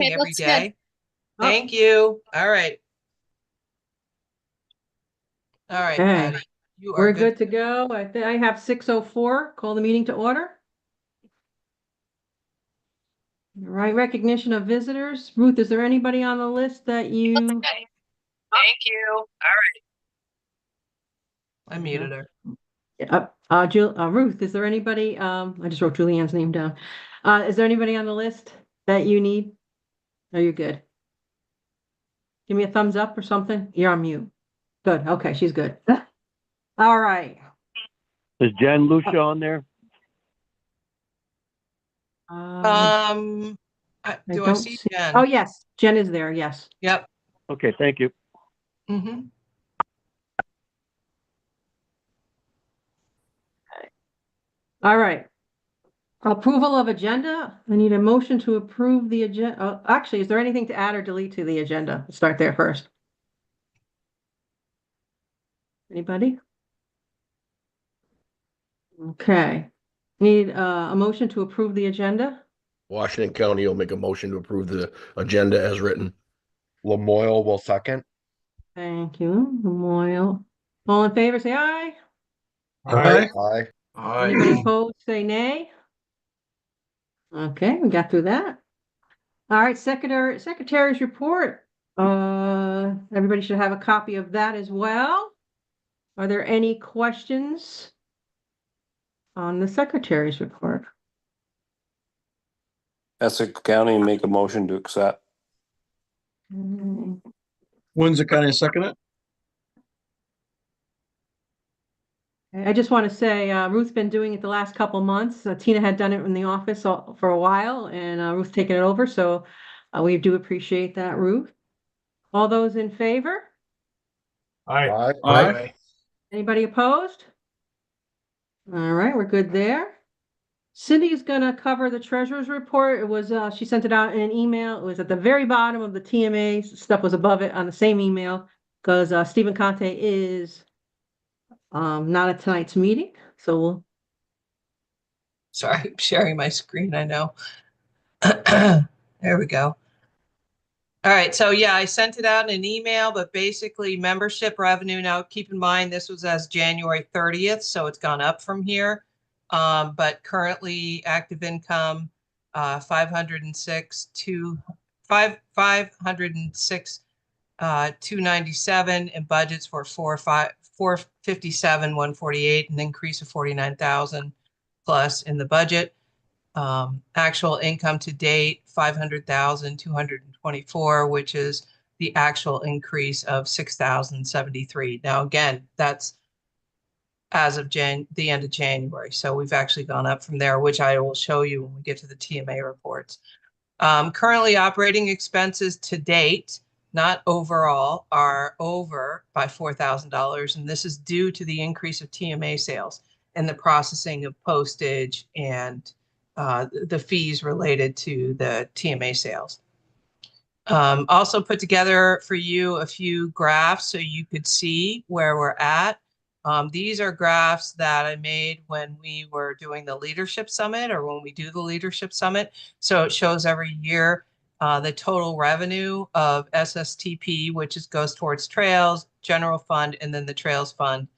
Okay, every looks good. day. Oh, Thank you. All right. All right, okay, Patty. You are we're good. good to go. I think I have 6:04. Call the meeting to order. All right, recognition of visitors. Ruth, is there anybody on the list that you? Okay. Thank you. All right. I muted her. Ruth, is there anybody? I just wrote Julianne's name down. Is there anybody on the list that you need? Are you good? Give me a thumbs up or something. You're on mute. Good. Okay, she's good. All right. Is Jen Lucia on there? Um, I Do I don't see see. Oh, Jen? yes, Jen is there. Yes. Yep. Okay, thank you. Mm-hmm. All right. Approval of agenda. I need a motion to approve the agenda. Actually, is there anything to add or delete to the agenda? Let's start there first. Anybody? Okay. Need a motion to approve the agenda? Washington County will make a motion to approve the agenda as written. Lamoille will second. Thank you, Memorial. All in favor, say aye. Aye. Anybody opposed, say nay. Okay, we got through that. All right, secretary's report. Everybody should have a copy of that as well. Are there any questions on the secretary's report? Essex County make a motion to accept. Windsor County second it. I just want to say, Ruth's been doing it the last couple months. Tina had done it in the office for a while, and Ruth's taken it over. So we do appreciate that, Ruth. All those in favor? Aye. Aye. Anybody opposed? All right, we're good there. Cindy's gonna cover the treasurer's report. It was, she sent it out in an email. It was at the very bottom of the TMA. Stuff was above it on the same email because Stephen Conte is not at tonight's meeting. So we'll. Sorry, I'm sharing my screen. I know. There we go. All right. So yeah, I sent it out in an email, but basically membership revenue. Now keep in mind, this was as January 30th, so it's gone up from here. But currently active income, 506 to 506 297, and budgets for 457 148, an increase of 49,000 plus in the budget. Actual income to date 500,224, which is the actual increase of 6,073. Now again, that's as of the end of January. So we've actually gone up from there, which I will show you when we get to the TMA reports. Currently operating expenses to date, not overall, are over by $4,000. And this is due to the increase of TMA sales and the processing of postage and the fees related to the TMA sales. Also put together for you a few graphs so you could see where we're at. These are graphs that I made when we were doing the leadership summit or when we do the leadership summit. So it shows every year the total revenue of SSTP, which goes towards trails, general fund, and then the trails fund.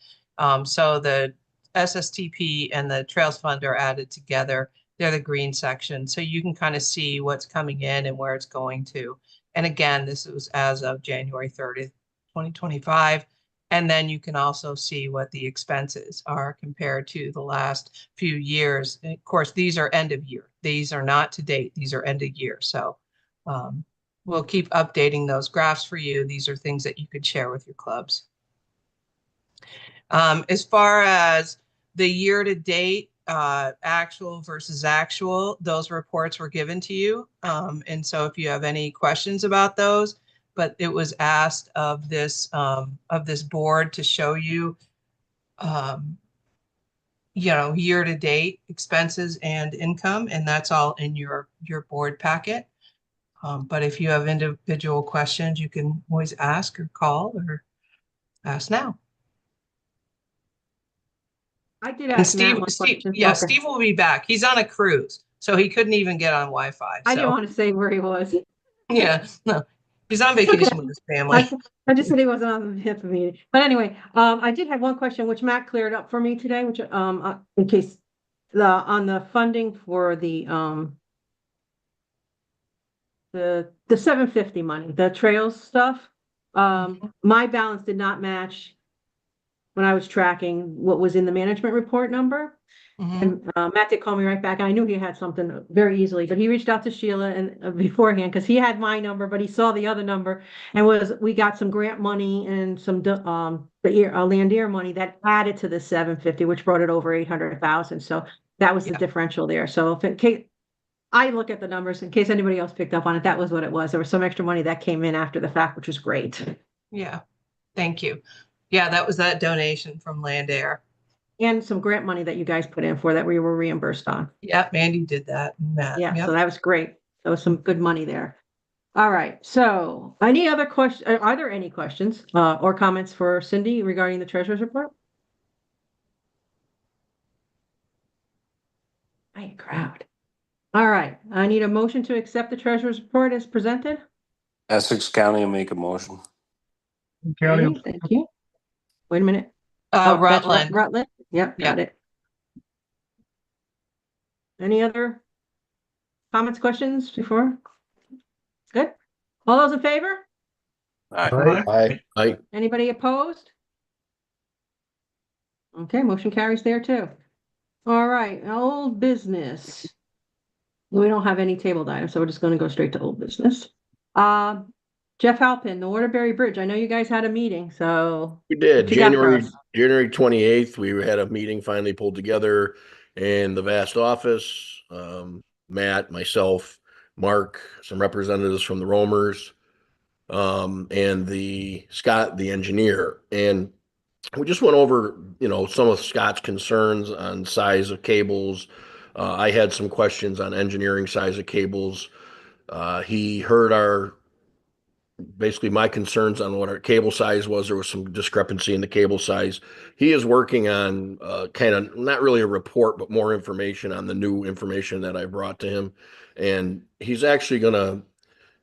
So the SSTP and the trails fund are added together. They're the green section. So you can kind of see what's coming in and where it's going to. And again, this was as of January 30th, 2025. And then you can also see what the expenses are compared to the last few years. And of course, these are end of year. These are not to date. These are end of year. So we'll keep updating those graphs for you. These are things that you could share with your clubs. As far as the year to date, actual versus actual, those reports were given to you. And so if you have any questions about those, but it was asked of this board to show you, year to date expenses and income, and that's all in your board packet. But if you have individual questions, you can always ask or call or ask now. I did And ask Matt one question. Okay. Steve will be back. He's on a cruise, so he couldn't even get on Wi-Fi. I didn't So want to say where he was. Yeah, no, he's on vacation with his family. I just said he wasn't on the HIPAA meeting. But anyway, I did have one question which Matt cleared up for me today, which in case on the funding for the 750 money, the trails stuff. My balance did not match when I was tracking what was in the management report number. Mhm. And Matt did call me right back. I knew he had something very easily, but he reached out to Sheila and beforehand because he had my number, but he saw the other number and we got some grant money and some Landier money that added to the 750, which brought it over 800,000. So that was the Yeah. differential there. So if in case I look at the numbers, in case anybody else picked up on it, that was what it was. There was some extra money that came in after the fact, which was great. Yeah, thank you. Yeah, that was that donation from Land Air. And some grant money that you guys put in for that we were reimbursed on. Yep, Mandy did that. Matt. Yeah, Yep. so that was great. That was some good money there. All right, so any other questions? Are there any questions or comments for Cindy regarding the treasurer's report? Hi, crowd. All right, I need a motion to accept the treasurer's report as presented. Essex County will make a motion. County, Okay, thank you. Wait a minute. Oh, that's Rutland. Rutland. Yep, Yeah. got it. Any other comments, questions before? Good. All those in favor? aye, Aye. Anybody opposed? Okay, motion carries there too. All right, old business. We don't have any tabled items, so we're just gonna go straight to old business. Jeff Halpin, the Waterbury Bridge. I know you guys had a meeting, so We did. what you got for us? January 28th, we had a meeting finally pulled together in the vast office. Matt, myself, Mark, some representatives from the Roamers, and the Scott, the engineer. And we just went over, some of Scott's concerns on size of cables. I had some questions on engineering size of cables. He heard basically my concerns on what our cable size was. There was some discrepancy in the cable size. He is working on kind of not really a report, but more information on the new information that I brought to him. And he's actually going to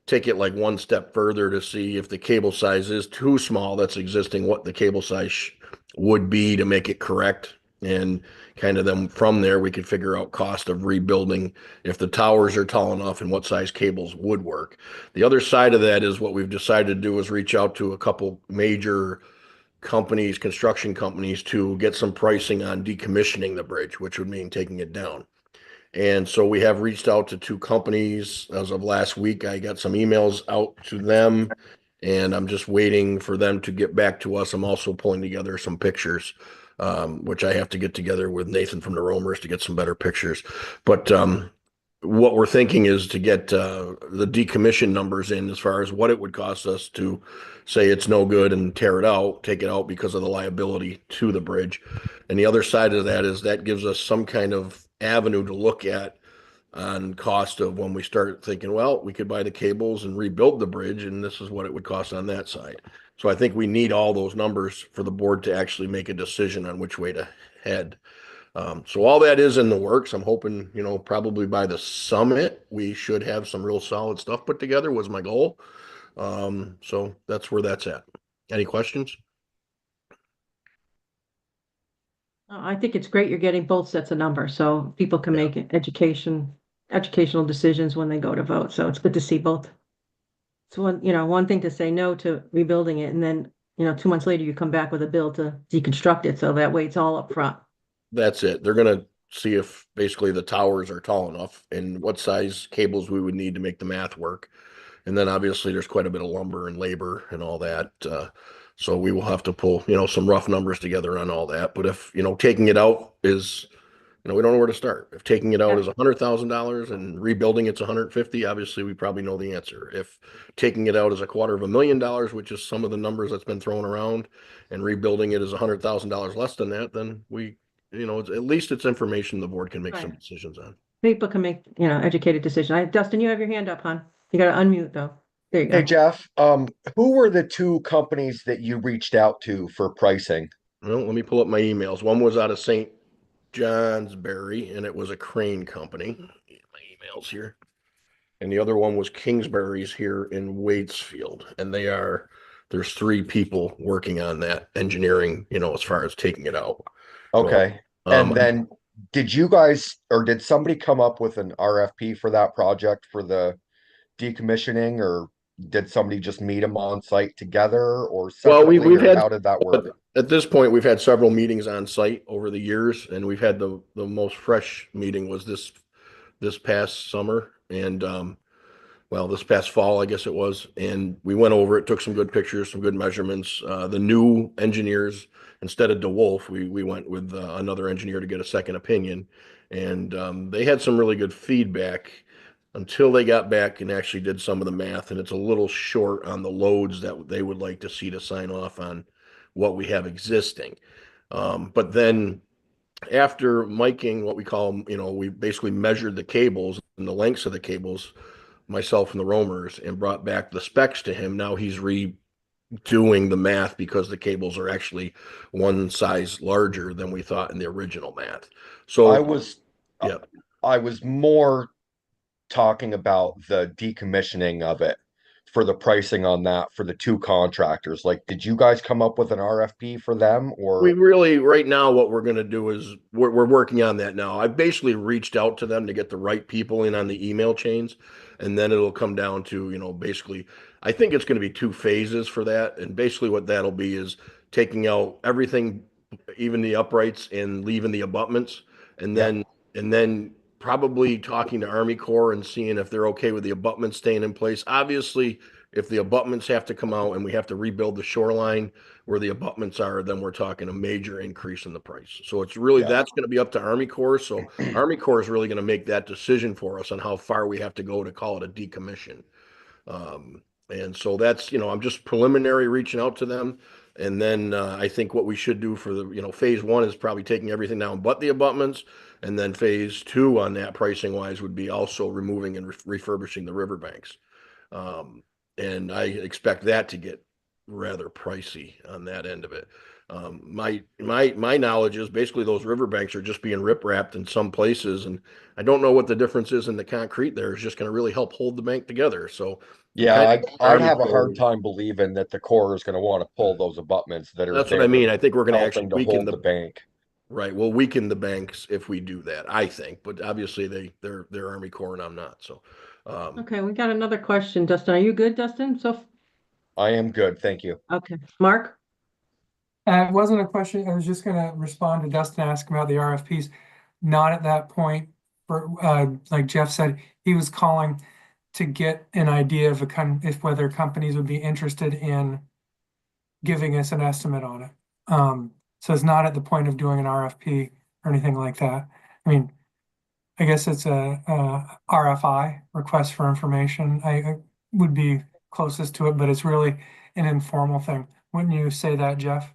take it like one step further to see if the cable size is too small that's existing, what the cable size would be to make it correct. And kind of then from there, we could figure out cost of rebuilding if the towers are tall enough and what size cables would work. The other side of that is what we've decided to do is reach out to a couple major companies, construction companies, to get some pricing on decommissioning the bridge, which would mean taking it down. And so we have reached out to two companies as of last week. I got some emails out to them and I'm just waiting for them to get back to us. I'm also pulling together some pictures, which I have to get together with Nathan from the Roamers to get some better pictures. But what we're thinking is to get the decommission numbers in as far as what it would cost us to say it's no good and tear it out, take it out because of the liability to the bridge. And the other side of that is that gives us some kind of avenue to look at on cost of when we start thinking, well, we could buy the cables and rebuild the bridge, and this is what it would cost on that side. So I think we need all those numbers for the board to actually make a decision on which way to head. So all that is in the works. I'm hoping, probably by the summit, we should have some real solid stuff put together was my goal. So that's where that's at. Any questions? I think it's great you're getting both sets of numbers so people can Yeah. make educational decisions when they go to vote. So it's good to see both. It's one thing to say no to rebuilding it and then, 2 months later you come back with a bill to deconstruct it. So that way it's all up front. That's it. They're gonna see if basically the towers are tall enough and what size cables we would need to make the math work. And then obviously there's quite a bit of lumber and labor and all that. So we will have to pull, some rough numbers together on all that. But if, taking it out is, we don't know where to start. If taking it out Yeah. is $100,000 and rebuilding it's 150, obviously we probably know the answer. If taking it out is $250,000, which is some of the numbers that's been thrown around, and rebuilding it is $100,000 less than that, then at least it's information the board can make some Right. decisions on. People can make, educated decisions. Dustin, you have your hand up, hon. You gotta unmute though. There you Hey, go. Jeff, who were the two companies that you reached out to for pricing? Well, let me pull up my emails. One was out of St. Johnsbury, and it was a crane company. My emails here. and the other one was Kingsbury's here in Waitsfield. And there's 3 people working on that engineering, as far as taking it out. So, Okay. And then did you guys, or did somebody come up with an RFP for that project for the decommissioning, or did somebody just meet them on site together or well, separately, we've or had, how did that work? at this point, we've had several meetings on site over the years, and we've had the most fresh meeting was this past summer. And well, this past fall, I guess it was. And we went over it, took some good pictures, some good measurements. The new engineers, instead of DeWolf, we went with another engineer to get a second opinion. And they had some really good feedback until they got back and actually did some of the math. And it's a little short on the loads that they would like to see to sign off on what we have existing. But then after miking, what we call, we basically measured the cables and the lengths of the cables, myself and the roamers, and brought back the specs to him. Now he's redoing the math because the cables are actually one size larger than we thought in the original math. I So, was, yeah. I was more talking about the decommissioning of it for the pricing on that for the 2 contractors. Like, did you guys come up with an RFP for them, We or? really, right now, what we're going to do is we're working on that now. I've basically reached out to them to get the right people in on the email chains, and then it'll come down to, basically, I think it's going to be 2 phases for that. And basically what that'll be is taking out everything, even the uprights, and leaving the abutments, and Yep. then probably talking to Army Corps and seeing if they're okay with the abutments staying in place. Obviously, if the abutments have to come out and we have to rebuild the shoreline where the abutments are, then we're talking a major increase in the price. So it's really, Yeah. that's going to be up to Army Corps. So Army Corps is really going to make that decision for us on how far we have to go to call it a decommission. And so that's, I'm just preliminary reaching out to them. And then I think what we should do for the, phase 1 is probably taking everything down but the abutments. And then phase 2 on that pricing wise would be also removing and refurbishing the riverbanks. And I expect that to get rather pricey on that end of it. My knowledge is basically those riverbanks are just being rip wrapped in some places, and I don't know what the difference is in the concrete there is just going to really help hold the bank together. So I'm Yeah, kind of I'd Army have a Corps. hard time believing that the Corps is going to want to pull those abutments that are That's what I there mean. I think we're going to actually helping to weaken hold the bank. right. We'll weaken the banks if we do that, I think. But obviously they're Army Corps and I'm not. So Okay, we got another question. Dustin, are you good, Dustin? So, I am good, thank you. okay, Mark? It wasn't a question. I was just gonna respond to Dustin asking about the RFPs. Not at that point. For like Jeff said, he was calling to get an idea of if whether companies would be interested in giving us an estimate on it. So it's not at the point of doing an RFP or anything like that. I mean, I guess it's a RFI, request for information. I would be closest to it, but it's really an informal thing. Wouldn't you say that, Jeff?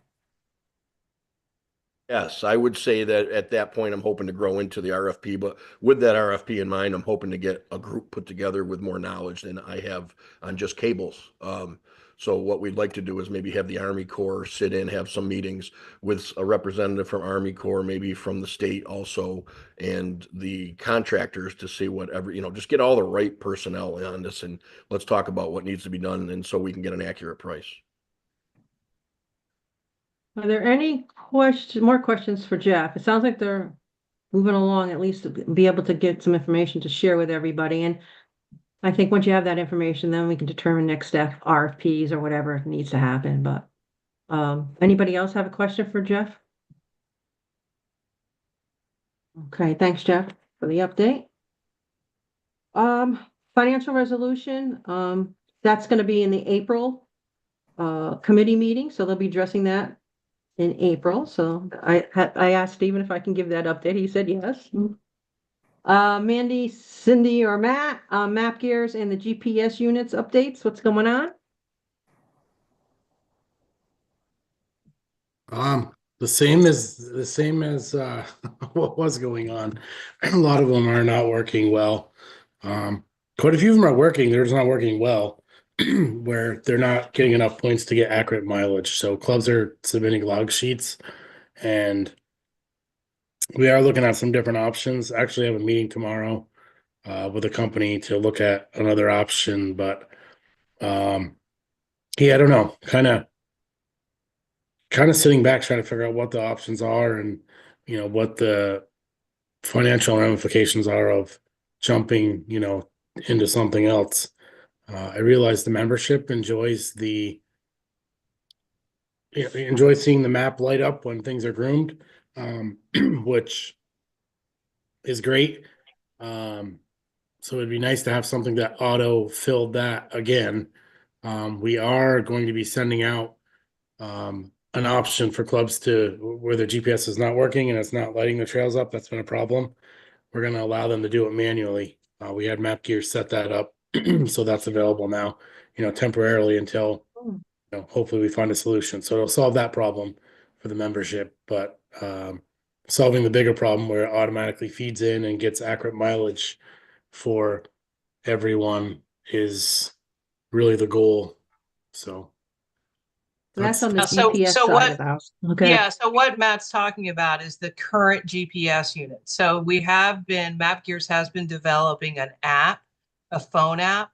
yes, I would say that at that point, I'm hoping to grow into the RFP, but with that RFP in mind, I'm hoping to get a group put together with more knowledge than I have on just cables. So what we'd like to do is maybe have the Army Corps sit in, have some meetings with a representative from Army Corps, maybe from the state also, and the contractors to see whatever, just get all the right personnel on this, and let's talk about what needs to be done, and so we can get an accurate price. Are there any more questions for Jeff? It sounds like they're moving along, at least to be able to get some information to share with everybody. And I think once you have that information, then we can determine next step, RFPs or whatever needs to happen. But anybody else have a question for Jeff? Okay, thanks, Jeff, for the update. Financial resolution, that's gonna be in the April committee meeting, so they'll be addressing that in April. So I asked Stephen if I can give that update. He said yes. Mandy, Cindy, or Matt, map gears and the GPS units updates. What's going on? The same as what was going on. A lot of them are not working well. Quite a few of them are working, they're just not working well, where they're not getting enough points to get accurate mileage. So clubs are submitting log sheets, and we are looking at some different options. Actually, I have a meeting tomorrow with a company to look at another option, but yeah, I don't know. Kind of sitting back trying to figure out what the options are and what the financial ramifications are of jumping, into something else. I realize the membership enjoys seeing the map light up when things are groomed, which is great. So it'd be nice to have something that auto filled that again. We are going to be sending out an option for clubs where their GPS is not working and it's not lighting the trails up. That's been a problem. We're going to allow them to do it manually. We had MapGear set that up, so that's available now, temporarily until hopefully we find a solution. So it'll solve that problem for the membership, but solving the bigger problem where it automatically feeds in and gets accurate mileage for everyone is really the goal. So That's on the So GPS so side what- of the house. Okay. Yeah, so what Matt's talking about is the current GPS unit. So MapGears has been developing an app, a phone app.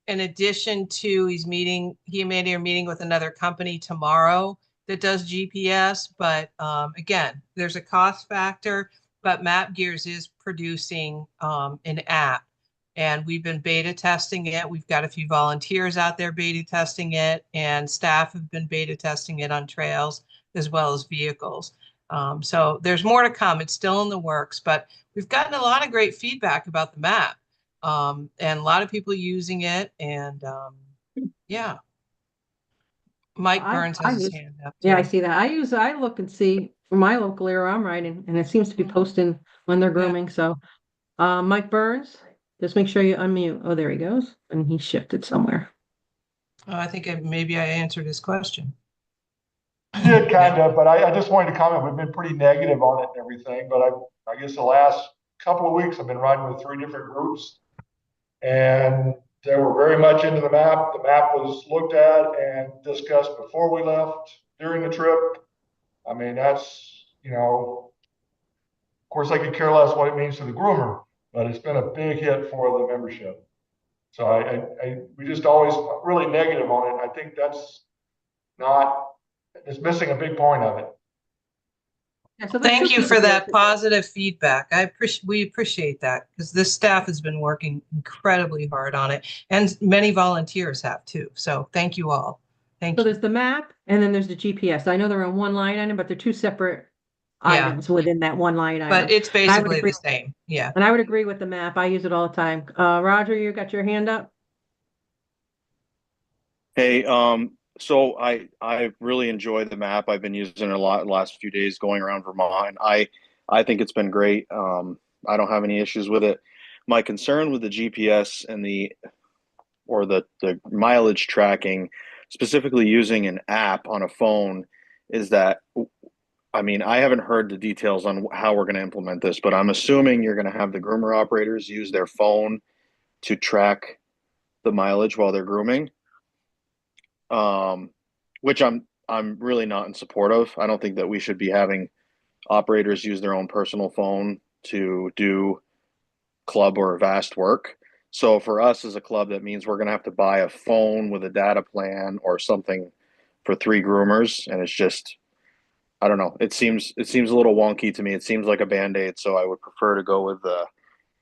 In addition to he made a meeting with another company tomorrow that does GPS, but again, there's a cost factor, but MapGears is producing an app. And we've been beta testing it. We've got a few volunteers out there beta testing it, and staff have been beta testing it on trails as well as vehicles. So there's more to come. It's still in the works, but we've gotten a lot of great feedback about the map, and a lot of people using it. And yeah, Mike Burns has his hand up. Yeah, I too. see that. I look and see for my local area I'm riding, and it seems to be posting when they're grooming. So, Mike Burns, just make sure you unmute. Oh, there he goes. And he shifted somewhere. I think maybe I answered his question. Did kind of, but I just wanted to comment, we've been pretty negative on it and everything, but I guess the last couple of weeks I've been riding with 3 different groups. And they were very much into the map. The map was looked at and discussed before we left, during the trip. I mean, that's, of course I could care less what it means to the groomer, but it's been a big hit for the membership. So we just always really negative on it. I think it's missing a big point of it. Yeah, so Thank you for that positive. positive feedback. We appreciate that because this staff has been working incredibly hard on it, and many volunteers have too. So thank you all. Thank So you. there's the map and then there's the GPS. I know they're on one line item, but they're 2 separate Yeah. items within that one line item. But it's And I would basically agree- the same. Yeah. And I would agree with the map. I use it all the time. Roger, you got your hand up? Hey, so I really enjoy the map. I've been using it a lot the last few days going around Vermont. I think it's been great. I don't have any issues with it. My concern with the GPS and the mileage tracking, specifically using an app on a phone, is that, I mean, I haven't heard the details on how we're going to implement this, but I'm assuming you're going to have the groomer operators use their phone to track the mileage while they're grooming. Which I'm really not in support of. I don't think that we should be having operators use their own personal phone to do club or vast work. So for us as a club, that means we're going to have to buy a phone with a data plan or something for 3 groomers, and it's just, I don't know. It seems a little wonky to me. It seems like a band-aid. So I would prefer to go with the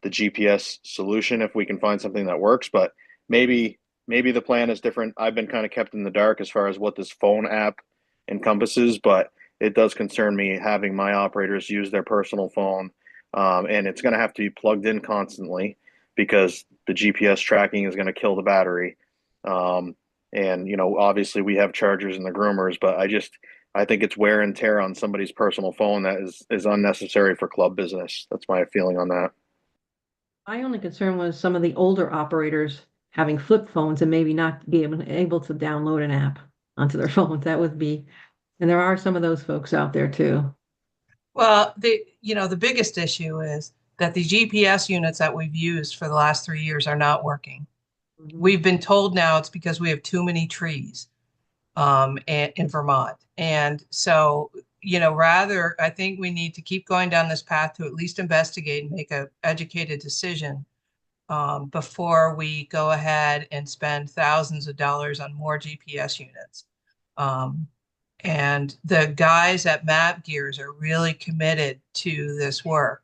GPS solution if we can find something that works. But maybe the plan is different. I've been kind of kept in the dark as far as what this phone app encompasses, but it does concern me having my operators use their personal phone. And it's going to have to be plugged in constantly because the GPS tracking is going to kill the battery. And obviously we have chargers in the groomers, but I think it's wear and tear on somebody's personal phone that is unnecessary for club business. That's my feeling on that. My only concern was some of the older operators having flip phones and maybe not be able to download an app onto their phones. That would be, and there are some of those folks out there too. Well, the biggest issue is that the GPS units that we've used for the last 3 years are not working. We've been told now it's because we have too many trees in Vermont. And so, I think we need to keep going down this path to at least investigate and make an educated decision before we go ahead and spend thousands of dollars on more GPS units. And the guys at Map Gears are really committed to this work.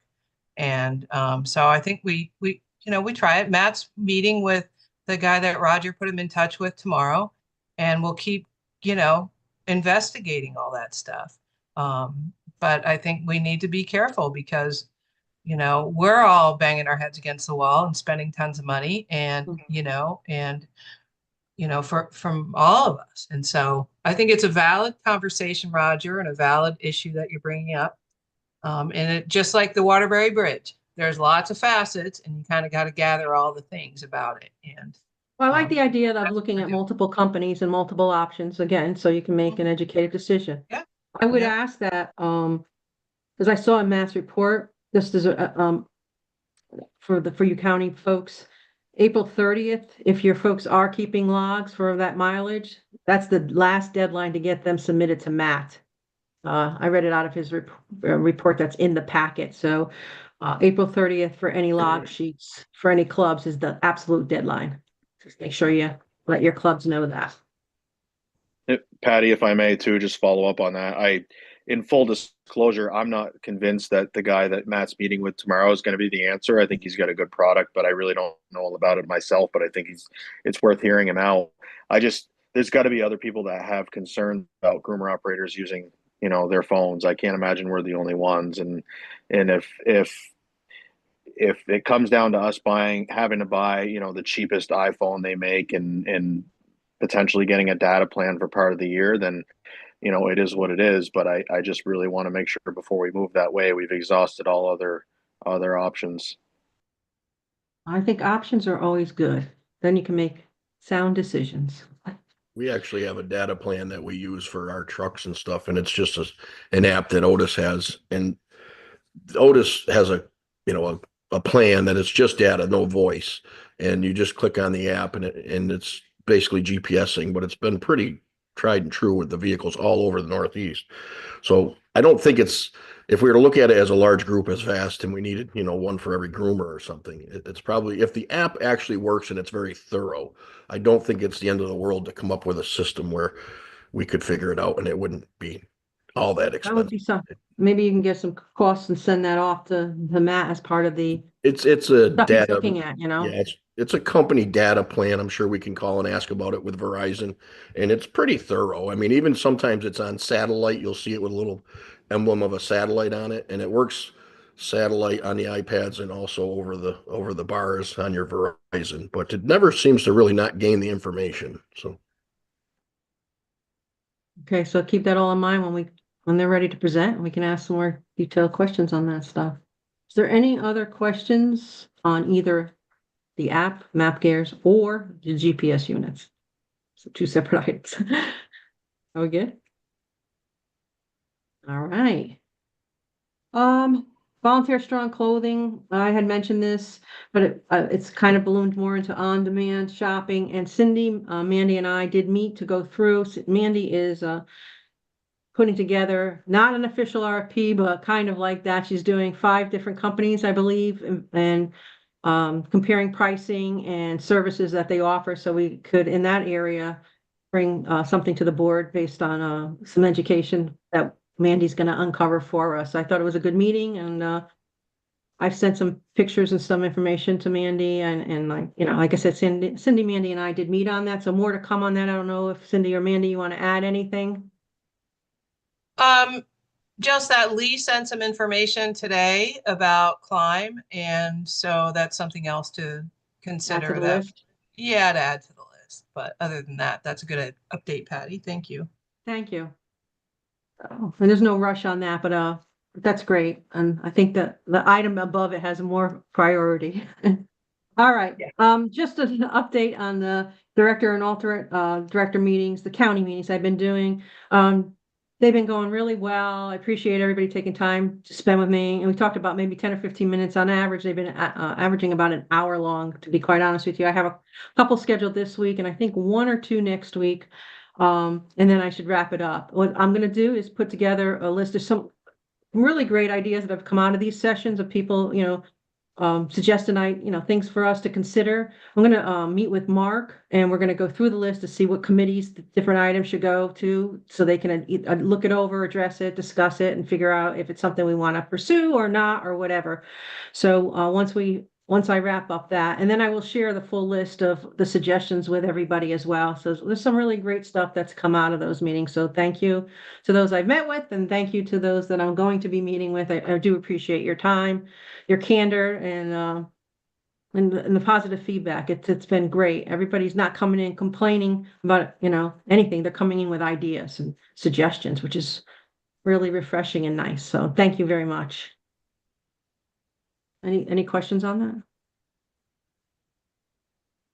And so I think we try it. Matt's meeting with the guy that Roger put him in touch with tomorrow, and we'll keep, investigating all that stuff. But I think we need to be careful because, we're all banging our heads against the wall and spending tons of money and, from all of us. And so I think it's a valid conversation, Roger, and a valid issue that you're bringing up. And it just like the Waterbury Bridge, there's lots of facets, and you kind of got to gather all the things about it. And Well, I like the idea of looking at multiple companies and multiple options again, so you can make an educated decision. Yeah. I would Yeah. ask that, because I saw a Mass report, this is for you county folks, April 30th, if your folks are keeping logs for that mileage, that's the last deadline to get them submitted to Matt. I read it out of his report that's in the packet. So April 30th for any log sheets for any clubs is the absolute deadline. Just make sure you let your clubs know that. Patty, if I may too, just follow up on that. In full disclosure, I'm not convinced that the guy that Matt's meeting with tomorrow is going to be the answer. I think he's got a good product, but I really don't know all about it myself, but I think it's worth hearing him out. There's got to be other people that have concerns about groomer operators using, their phones. I can't imagine we're the only ones. And if it comes down to us having to buy, the cheapest iPhone they make and potentially getting a data plan for part of the year, then, it is what it is. But I just really want to make sure before we move that way, we've exhausted all other options. I think options are always good. Then you can make sound decisions. We actually have a data plan that we use for our trucks and stuff, and it's just an app that Otis has. And Otis has a plan that it's just data, no voice. And you just click on the app and it's basically GPSing, but it's been pretty tried and true with the vehicles all over the Northeast. So I don't think if we were to look at it as a large group as vast and we needed, one for every groomer or something, it's probably, if the app actually works and it's very thorough, I don't think it's the end of the world to come up with a system where we could figure it out and it wouldn't be all that That would expensive. be something. Maybe you can get some costs and send that off to Matt as part of the It's a stuff he's data, looking at, yeah, it's a company data plan. I'm sure we can call and ask about it with Verizon, and it's pretty thorough. I mean, even sometimes it's on satellite. You'll see it with a little emblem of a satellite on it, and it works satellite on the iPads and also over the bars on your Verizon. But it never seems to really not gain the information. So Okay, so keep that all in mind when they're ready to present, and we can ask some more detailed questions on that stuff. Is there any other questions on either the app, Map Gears, or the GPS units? So two separate items. Are we good? All right. Volunteer strong clothing. I had mentioned this, but it's kind of ballooned more into on-demand shopping. And Cindy, Mandy, and I did meet to go through. Mandy is putting together not an official RFP, but kind of like that. She's doing 5 different companies, I believe, and comparing pricing and services that they offer. So we could, in that area, bring something to the board based on some education that Mandy's going to uncover for us. I thought it was a good meeting, and I've sent some pictures and some information to Mandy, and like I said, Cindy, Mandy, and I did meet on that. So more to come on that. I don't know if Cindy or Mandy, you want to add anything? Just that Lee sent some information today about climb, and so that's something else to consider. Add to the list? Yeah, to add to the list. But other than that, that's a good update, Patty. Thank you. Thank you. Oh, and there's no rush on that, but that's great. And I think that the item above it has more priority. All right. Yeah. Just an update on the director and alternate director meetings, the county meetings I've been doing. They've been going really well. I appreciate everybody taking time to spend with me. And we talked about maybe 10 or 15 minutes on average. They've been averaging about an hour long, to be quite honest with you. I have a couple scheduled this week and I think 1 or 2 next week. And then I should wrap it up. What I'm going to do is put together a list of some really great ideas that have come out of these sessions of people, suggesting things for us to consider. I'm gonna meet with Mark and we're gonna go through the list to see what committees the different items should go to, so they can look it over, address it, discuss it, and figure out if it's something we want to pursue or not, or whatever. So once I wrap up that, and then I will share the full list of the suggestions with everybody as well. So there's some really great stuff that's come out of those meetings. So thank you to those I've met with, and thank you to those that I'm going to be meeting with. I do appreciate your time, your candor, and the positive feedback. It's been great. Everybody's not coming in complaining about, anything. They're coming in with ideas and suggestions, which is really refreshing and nice. So thank you very much. Any questions on that?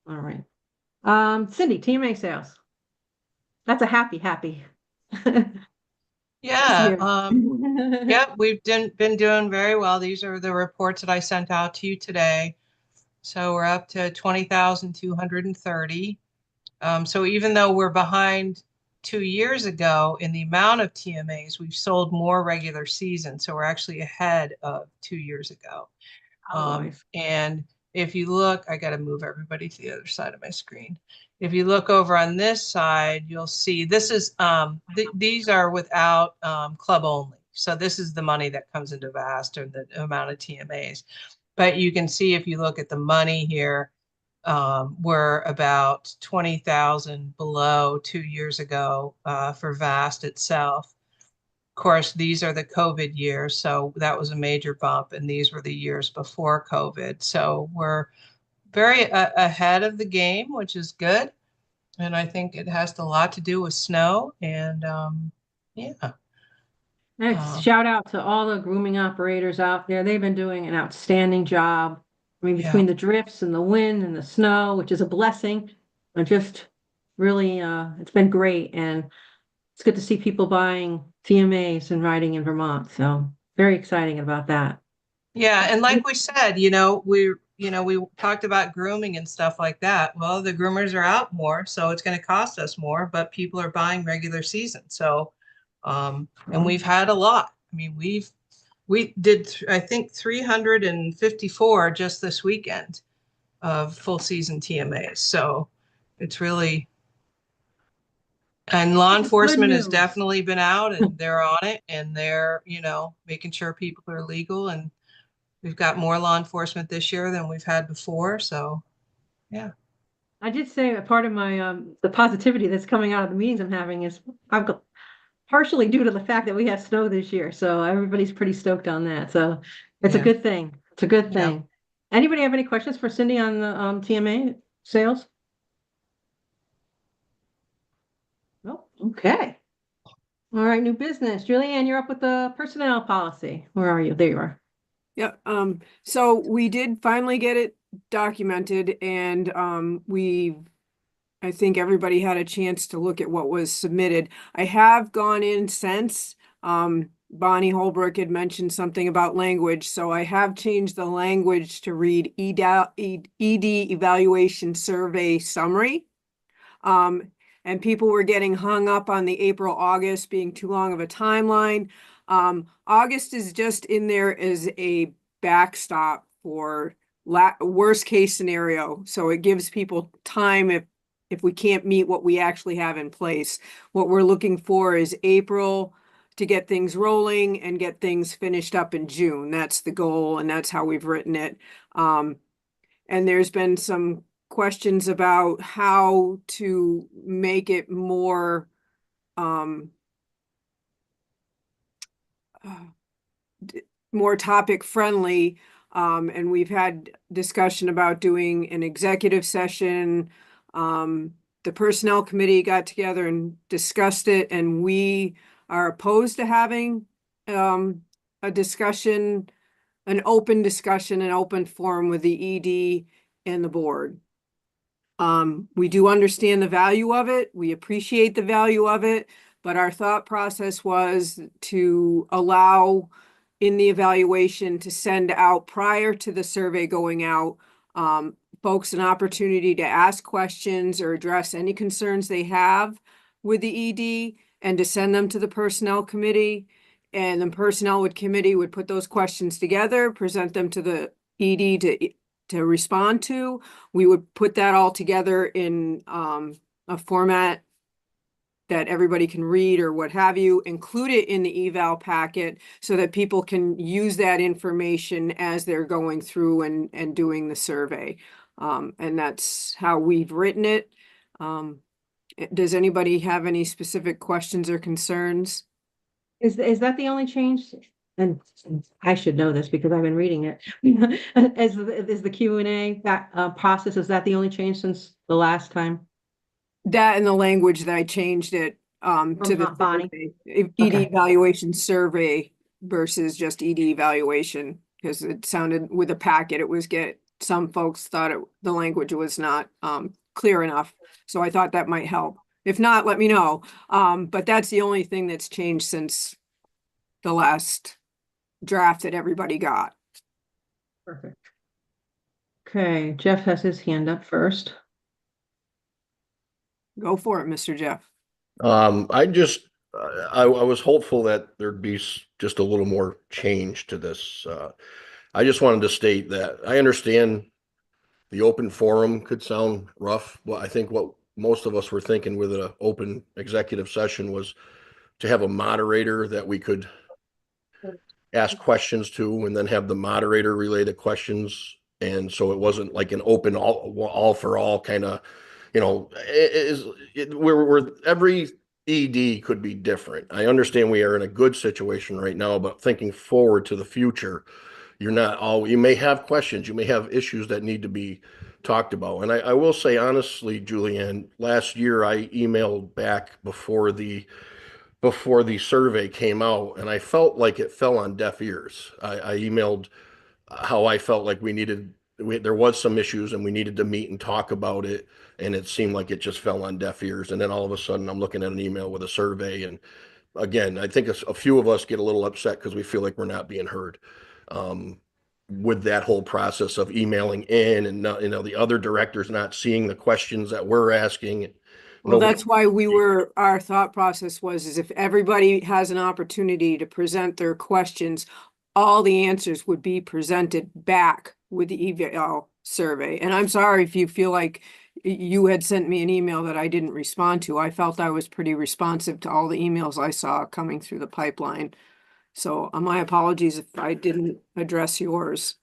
All right. Cindy, TMA sales. That's a happy. Yeah, year. yeah, we've been doing very well. These are the reports that I sent out to you today. So we're up to 20,230. So even though we're behind 2 years ago in the amount of TMAs, we've sold more regular season. So we're actually ahead of 2 years ago. Nice. And if you look, I got to move everybody to the other side of my screen. If you look over on this side, you'll see this is these are without club only. So this is the money that comes into VAST, or the amount of TMAs. But you can see if you look at the money here, we're about 20,000 below 2 years ago for VAST itself. Of course, these are the COVID years, so that was a major bump, and these were the years before COVID. So we're very ahead of the game, which is good. And I think it has a lot to do with snow. And yeah. Shout out to all the grooming operators out there. They've been doing an outstanding job. I mean, between the drifts and the wind and the snow, which is a blessing, and just really, it's been great. And it's good to see people buying TMAs and riding in Vermont. So very exciting about that. Yeah, and like we said, we talked about grooming and stuff like that. Well, the groomers are out more, so it's going to cost us more, but people are buying regular season. So, and we've had a lot. I mean, we did, I think, 354 just this weekend of full season TMAs. So it's really, and law enforcement has definitely been out, and they're on it, and they're, making sure people are legal, and we've got more law enforcement this year than we've had before. So, yeah. I did say a part of my the positivity that's coming out of the meetings I'm having is I've got partially due to the fact that we had snow this year. So everybody's pretty stoked on that. So it's a good thing. It's a good thing. Anybody have any questions for Cindy on the TMA sales? No. Okay. All right. New business. Julianne, you're up with the personnel policy. Where are you? There you are. Yeah, so we did finally get it documented, and I think everybody had a chance to look at what was submitted. I have gone in since, Bonnie Holbrook had mentioned something about language, so I have changed the language to read ED evaluation survey summary. And people were getting hung up on the April, August being too long of a timeline. August is just in there as a backstop for worst case scenario. So it gives people time if we can't meet what we actually have in place. What we're looking for is April to get things rolling and get things finished up in June. That's the goal, and that's how we've written it. And there's been some questions about how to make it more more topic friendly. And we've had discussion about doing an executive session. The personnel committee got together and discussed it, and we are opposed to having a discussion, an open discussion, an open forum with the ED and the board. We do understand the value of it. We appreciate the value of it, but our thought process was to allow in the evaluation to send out prior to the survey going out, folks an opportunity to ask questions or address any concerns they have with the ED, and to send them to the personnel committee. And the personnel committee would put those questions together, present them to the ED to respond to. We would put that all together in a format that everybody can read or what have you, include it in the eval packet so that people can use that information as they're going through and doing the survey. And that's how we've written it. Does anybody have any specific questions or concerns? Is that the only change? And I should know this because I've been reading it. Is the Q&A that process, is that the only change since the last time? That and the language that I changed it to the Bonnie. ED Okay. evaluation survey versus just ED evaluation, because it sounded with a packet, it was some folks thought the language was not clear enough. So I thought that might help. If not, let me know. But that's the only thing that's changed since the last draft that everybody got. Perfect. Okay, Jeff has his hand up first. Go for it, Mr. Jeff. I was hopeful that there'd be just a little more change to this. I just wanted to state that I understand the open forum could sound rough. Well, I think what most of us were thinking with an open executive session was to have a moderator that we could ask questions to and then have the moderator relay the questions. And so it wasn't like an open all for all kind of, we're every ED could be different. I understand we are in a good situation right now, but thinking forward to the future, you may have questions, you may have issues that need to be talked about. And I will say honestly, Julianne, last year I emailed back before the survey came out, and I felt like it fell on deaf ears. I emailed how I felt like there was some issues and we needed to meet and talk about it. And it seemed like it just fell on deaf ears. And then all of a sudden I'm looking at an email with a survey. And again, I think a few of us get a little upset because we feel like we're not being heard. With that whole process of emailing in and the other directors not seeing the questions that we're asking. Well, that's why our thought process is if everybody has an opportunity to present their questions, all the answers would be presented back with the eval survey. And I'm sorry if you feel like you had sent me an email that I didn't respond to. I felt I was pretty responsive to all the emails I saw coming through the pipeline. So my apologies if I didn't address yours.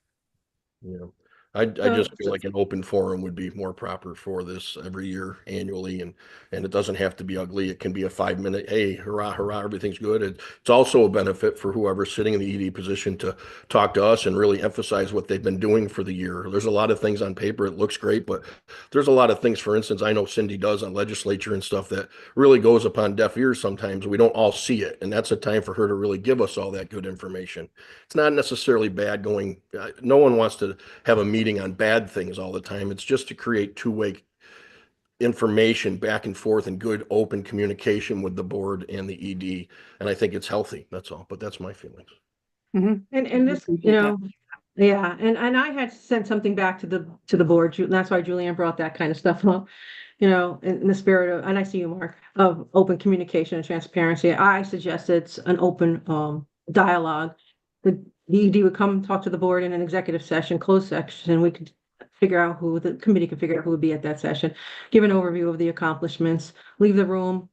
Yeah. I just feel like an open forum would be more proper for this every year annually, and it doesn't have to be ugly. It can be a 5-minute, hey, hurrah, hurrah, everything's good. It's also a benefit for whoever's sitting in the ED position to talk to us and really emphasize what they've been doing for the year. There's a lot of things on paper, it looks great, but there's a lot of things, for instance, I know Cindy does on legislature and stuff that really goes upon deaf ears sometimes. We don't all see it, and that's a time for her to really give us all that good information. It's not necessarily bad going, no one wants to have a meeting on bad things all the time. It's just to create two-way information back and forth and good open communication with the board and the ED. And I think it's healthy. That's all. But that's my feelings. Mm-hmm. And this, yeah. And I had sent something back to the board. And that's why Julianne brought that kind of stuff up. In the spirit of, and I see you, Mark, of open communication and transparency. I suggested an open dialogue. The ED would come talk to the board in an executive session, closed section, and we could figure out the committee could figure out who would be at that session, give an overview of the accomplishments, leave the room.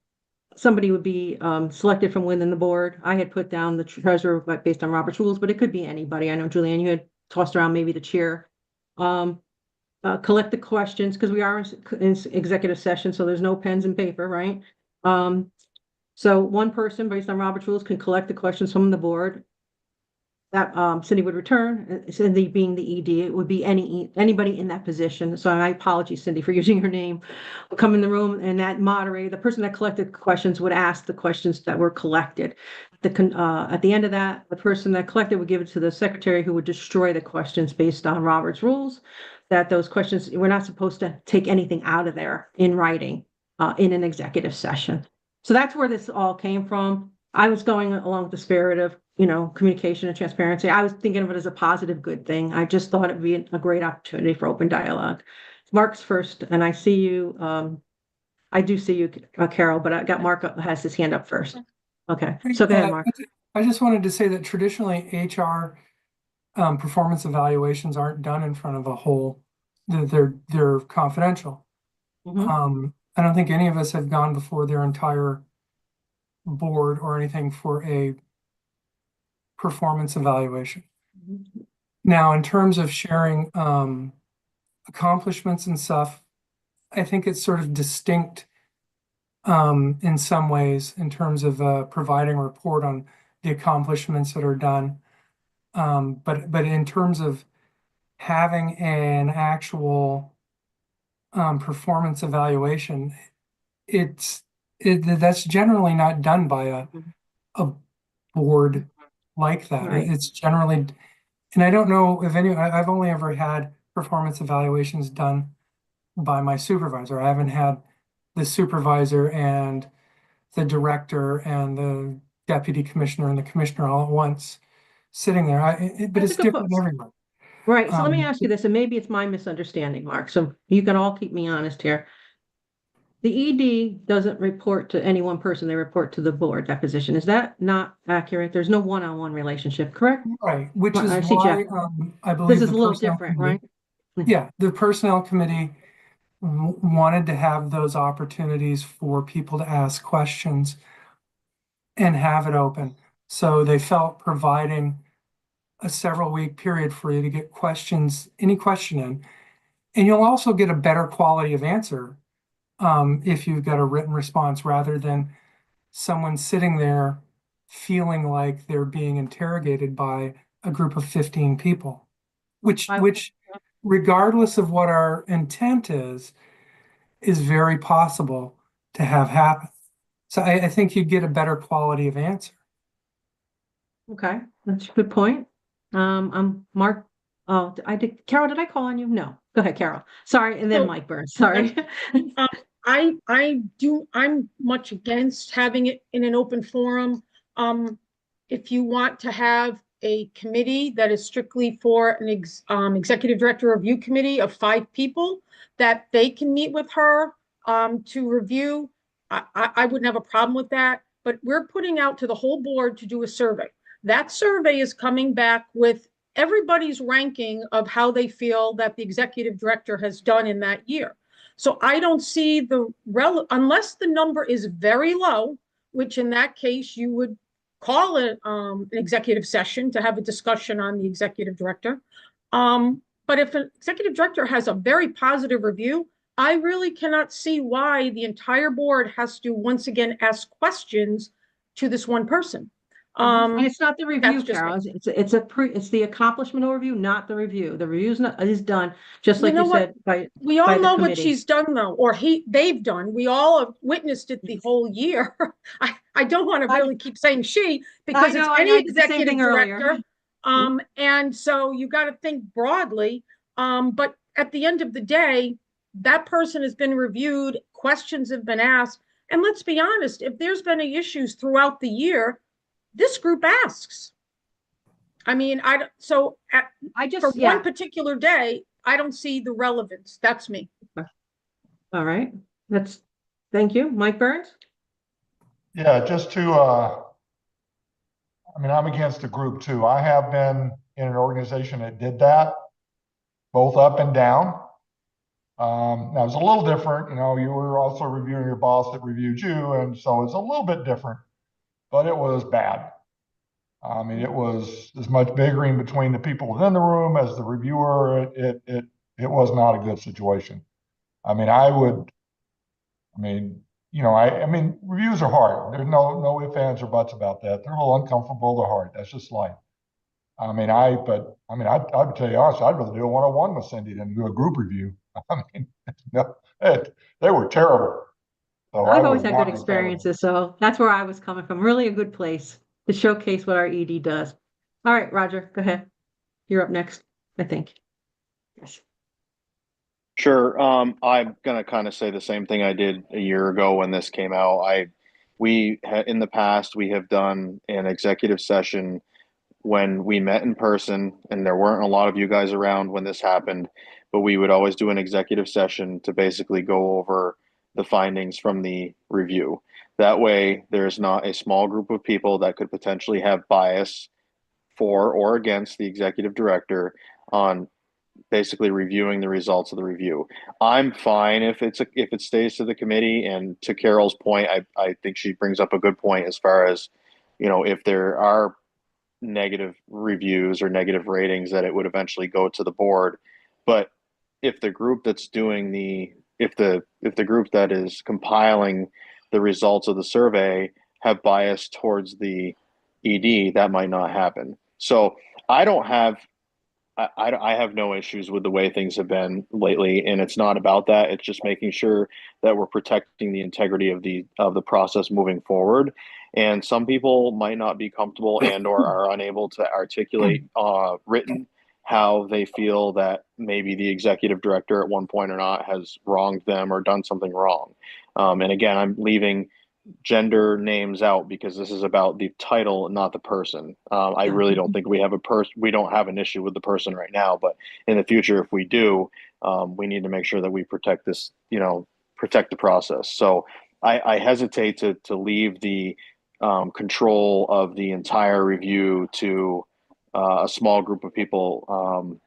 Somebody would be selected from within the board. I had put down the treasurer based on Robert's rules, but it could be anybody. I know, Julianne, you had tossed around maybe the chair. Collect the questions because we are in executive session, so there's no pens and paper, right? So one person based on Robert's rules can collect the questions from the board. That Cindy would return, Cindy being the ED, it would be anybody in that position. So my apologies, Cindy, for using her name. Would come in the room and that moderator, the person that collected questions would ask the questions that were collected. At the end of that, the person that collected would give it to the secretary who would destroy the questions based on Robert's rules. That those questions, we're not supposed to take anything out of there in writing in an executive session. So that's where this all came from. I was going along with the spirit of, communication and transparency. I was thinking of it as a positive, good thing. I just thought it'd be a great opportunity for open dialogue. Mark's first, and I see you. I do see you, Carol, but I got Mark has his hand up first. Okay, so go ahead, Mark. I just wanted to say that traditionally HR performance evaluations aren't done in front of a whole, they're confidential. Mhm. I don't think any of us have gone before their entire board or anything for a performance evaluation. Now, in terms of sharing accomplishments and stuff, I think it's sort of distinct in some ways in terms of providing a report on the accomplishments that are done. But in terms of having an actual performance evaluation, that's generally not done by a board like that. Right. It's generally, and I don't know if I've only ever had performance evaluations done by my supervisor. I haven't had the supervisor and the director and the deputy commissioner and the commissioner all at once sitting there. But That's it's a good different point. everywhere. Right, so let me ask you this, and maybe it's my misunderstanding, Mark, so you can all keep me honest here. The ED doesn't report to any one person, they report to the board, that position. Is that not accurate? There's no one-on-one relationship, correct? Right, which Well, is I see Jeff. why I This believe is the a little personnel different, committee, right? yeah, the personnel committee wanted to have those opportunities for people to ask questions and have it open. So they felt providing a several week period for you to get questions, any question in. And you'll also get a better quality of answer if you've got a written response rather than someone sitting there feeling like they're being interrogated by a group of 15 people, which regardless of what our intent is very possible to have happen. So I think you'd get a better quality of answer. Okay, that's a good point. I'm Mark. Oh, Carol, did I call on you? No. Go ahead, Carol. Sorry, and then So- Mike Burns, sorry. I'm much against having it in an open forum. If you want to have a committee that is strictly for an executive director review committee of 5 people, that they can meet with her to review, I wouldn't have a problem with that. But we're putting out to the whole board to do a survey. That survey is coming back with everybody's ranking of how they feel that the executive director has done in that year. So I don't see unless the number is very low, which in that case you would call it an executive session to have a discussion on the executive director. But if an executive director has a very positive review, I really cannot see why the entire board has to once again ask questions to this one person. And it's not the review, that's just Carol. It's the accomplishment overview, not the review. The review is done, just like You know you what? said, by We all by the know what committee. she's done though, or they've done. We all have witnessed it the whole year. I don't want to really keep saying she because it's know, any I did the same executive thing earlier. director. And so you got to think broadly. But at the end of the day, that person has been reviewed, questions have been asked. And let's be honest, if there's been any issues throughout the year, this group asks. I mean, for one particular day, I don't see the relevance. That's me. All right, thank you. Mike Burns? Yeah, just to, I'm against the group too. I have been in an organization that did that, both up and down. Now it's a little different, you were also reviewing your boss that reviewed you, and so it's a little bit different, but it was bad. It was as much bickering between the people within the room as the reviewer. It was not a good situation. Reviews are hard. There's no ifs, ands, or buts about that. They're a little uncomfortable. They're hard. That's just life. I'd tell you honestly, I'd rather do a one-on-one with Cindy than do a group review. They were terrible. So I've always had good experiences, so that's where I was coming from. Really a good place to showcase what our ED does. All right, Roger, go ahead. You're up next, I think. Yes. Sure. I'm gonna kind of say the same thing I did a year ago when this came out. In the past, we have done an executive session when we met in person, and there weren't a lot of you guys around when this happened, but we would always do an executive session to basically go over the findings from the review. That way, there's not a small group of people that could potentially have bias for or against the executive director on basically reviewing the results of the review. I'm fine if it stays to the committee. And to Carol's point, I think she brings up a good point as far as, if there are negative reviews or negative ratings, that it would eventually go to the board. But if the group that's doing if the group that is compiling the results of the survey have bias towards the ED, that might not happen. So I don't have I have no issues with the way things have been lately, and it's not about that. It's just making sure that we're protecting the integrity of the process moving forward. And some people might not be comfortable and or are unable to articulate written how they feel that maybe the executive director at one point or not has wronged them or done something wrong. And again, I'm leaving gender names out because this is about the title, not the person. I really don't think we have we don't have an issue with the person right now, but in the future, if we do, we need to make sure that we protect this, protect the process. So I hesitate to leave the control of the entire review to a small group of people.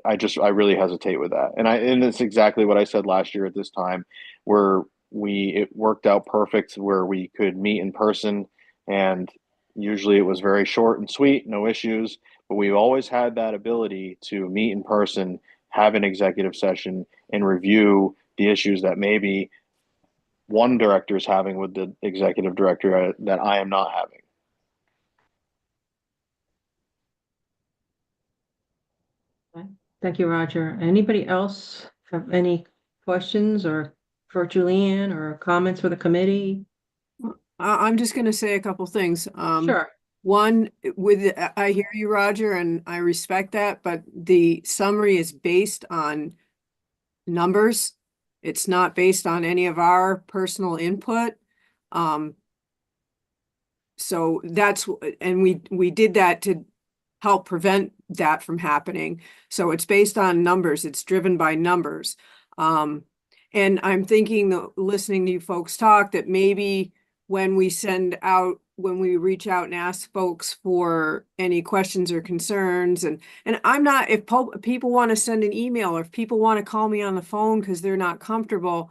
I really hesitate with that. And it's exactly what I said last year at this time, where it worked out perfect, where we could meet in person, and usually it was very short and sweet, no issues, but we've always had that ability to meet in person, have an executive session, and review the issues that maybe one director is having with the executive director that I am not having. Thank you, Roger. Anybody else have any questions or for Julianne or comments for the committee? I'm just going to say a couple things. Sure. One, I hear you, Roger, and I respect that, but the summary is based on numbers. It's not based on any of our personal input. So and we did that to help prevent that from happening. So it's based on numbers. It's driven by numbers. And I'm thinking, listening to you folks talk, that maybe when we reach out and ask folks for any questions or concerns, and I'm not, if people want to send an email, or if people want to call me on the phone because they're not comfortable,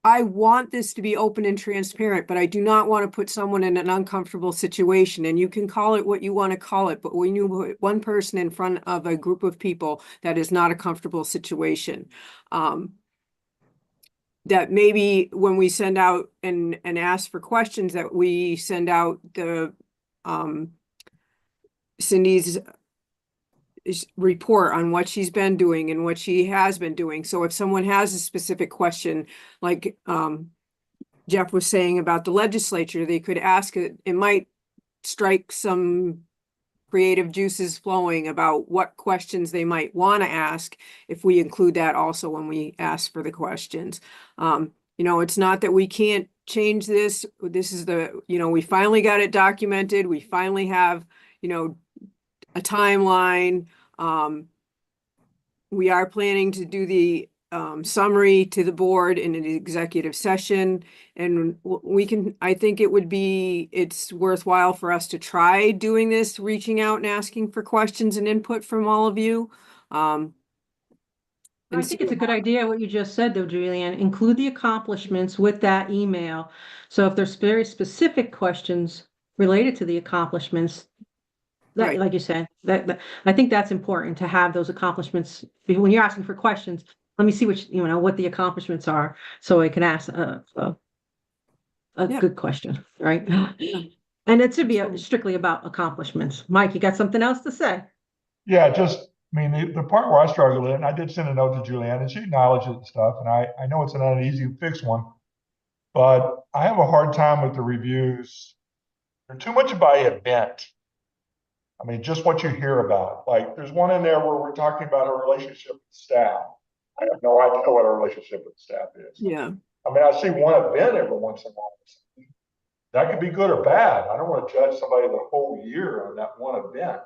I want this to be open and transparent, but I do not want to put someone in an uncomfortable situation. And you can call it what you want to call it, but when you put one person in front of a group of people, that is not a comfortable situation. That maybe when we send out and ask for questions, that we send out the Cindy's report on what she's been doing and what she has been doing. So if someone has a specific question, like Jeff was saying about the legislature, they could ask it. It might strike some creative juices flowing about what questions they might want to ask if we include that also when we ask for the questions. It's not that we can't change this. This is we finally got it documented. We finally have, a timeline. We are planning to do the summary to the board in an executive session, and I think it's worthwhile for us to try doing this, reaching out and asking for questions and input from all of you. I think it's a good idea what you just said, though, Julianne. Include the accomplishments with that email. So if there's very specific questions related to the accomplishments, Right. like you said, that I think that's important to have those accomplishments when you're asking for questions. Let me see what the accomplishments are, so I can ask a good question, right? And it should be strictly about accomplishments. Mike, you got something else to say? Yeah, the part where I struggle with it, and I did send a note to Julianne, and she acknowledged it and stuff, and I know it's an uneasy fix one, but I have a hard time with the reviews. They're too much by event. Just what you hear about. Like, there's one in there where we're talking about our relationship with staff. I have no idea what our relationship with staff is. Yeah. I see one event every once in a while. That could be good or bad. I don't want to judge somebody the whole year on that one event.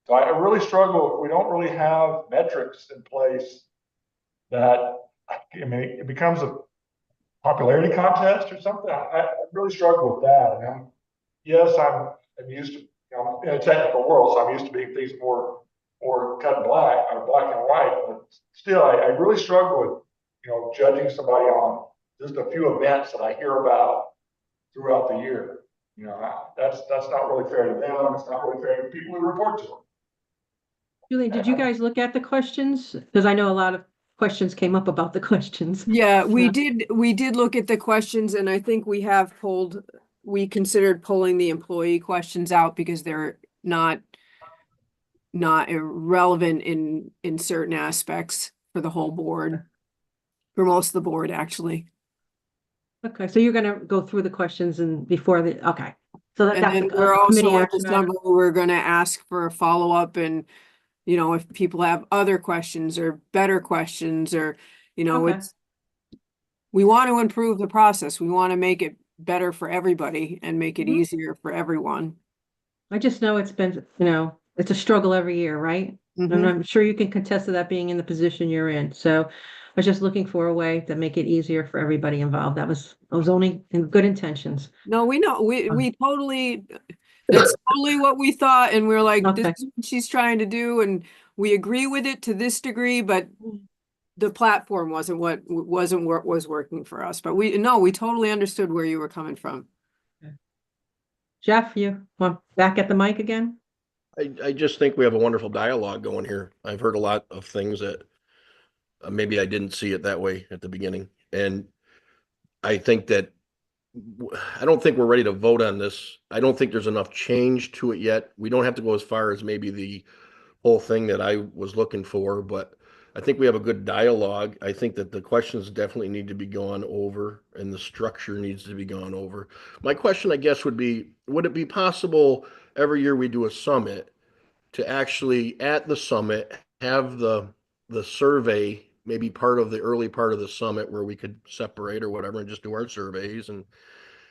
So I really struggle if we don't really have metrics in place that, it becomes popularity contest or something. I really struggle with that. And I'm used to, in a technical world, so I'm used to being things more cut and black or black and white. But still, I really struggle with, judging somebody on just a few events that I hear about throughout the year. That's not really fair to them. It's not really fair to people who report to them. Julie, did you guys look at the questions? Because I know a lot of questions came up about the questions. Yeah, we Yeah. did look at the questions, and I think we considered pulling the employee questions out because they're not irrelevant in certain aspects for the whole board, for most of the board, actually. Okay, so you're gonna go through the questions and before okay. So And that's then a we're committee also at action item. December, we're gonna ask for a follow-up, and if people have other questions or better questions, or Okay. we want to improve the process. We want to make it better for everybody and make it Mhm. easier for everyone. I just know it's been, it's a struggle every year, right? And Mhm. I'm sure you can contest to that being in the position you're in. So I was just looking for a way to make it easier for everybody involved. I was only in good intentions. No, we know, we totally, that's totally what we thought, and we're like, this Okay. is what she's trying to do, and we agree with it to this degree, but the platform wasn't what was working for us. But we totally understood where you were coming from. Jeff, you want back at the mic again? I just think we have a wonderful dialogue going here. I've heard a lot of things that maybe I didn't see it that way at the beginning. And I think that I don't think we're ready to vote on this. I don't think there's enough change to it yet. We don't have to go as far as maybe the whole thing that I was looking for, but I think we have a good dialogue. I think that the questions definitely need to be gone over and the structure needs to be gone over. My question, I guess, would be, would it be possible every year we do a summit to actually at the summit have the survey maybe part of the early part of the summit where we could separate or whatever and just do our surveys and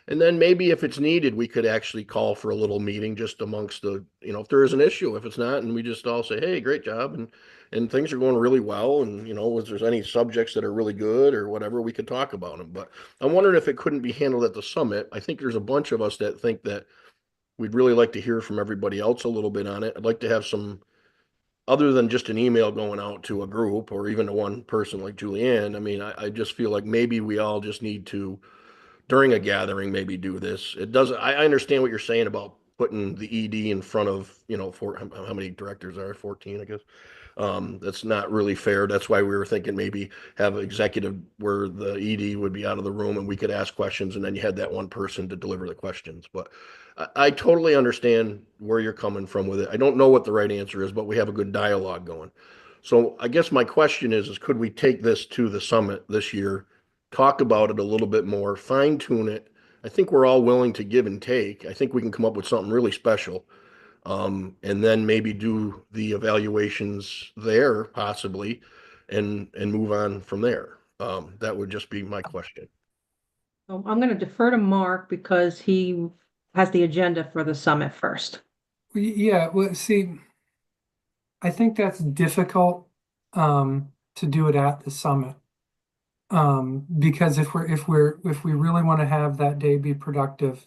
then maybe if it's needed, we could actually call for a little meeting just amongst the, if there is an issue, if it's not, and we just all say, hey, great job. And things are going really well. And, if there's any subjects that are really good or whatever, we could talk about them. But I'm wondering if it couldn't be handled at the summit. I think there's a bunch of us that think that we'd really like to hear from everybody else a little bit on it. I'd like to have some, other than just an email going out to a group or even to one person like Julianne. I mean, I just feel like maybe we all just need to during a gathering, maybe do this. It doesn't, I understand what you're saying about putting the ED in front of, how many directors are 14, I guess. That's not really fair. That's why we were thinking maybe have executive where the ED would be out of the room and we could ask questions and then you had that one person to deliver the questions. But I totally understand where you're coming from with it. I don't know what the right answer is, but we have a good dialogue going. So I guess my question is could we take this to the summit this year, talk about it a little bit more, fine tune it? I think we're all willing to give and take. I think we can come up with something really special. And then maybe do the evaluations there possibly and move on from there. That would just be my question. So I'm going to defer to Mark because he has the agenda for the summit first. Yeah, well, see, I think that's difficult to do it at the summit. Because if we really want to have that day be productive,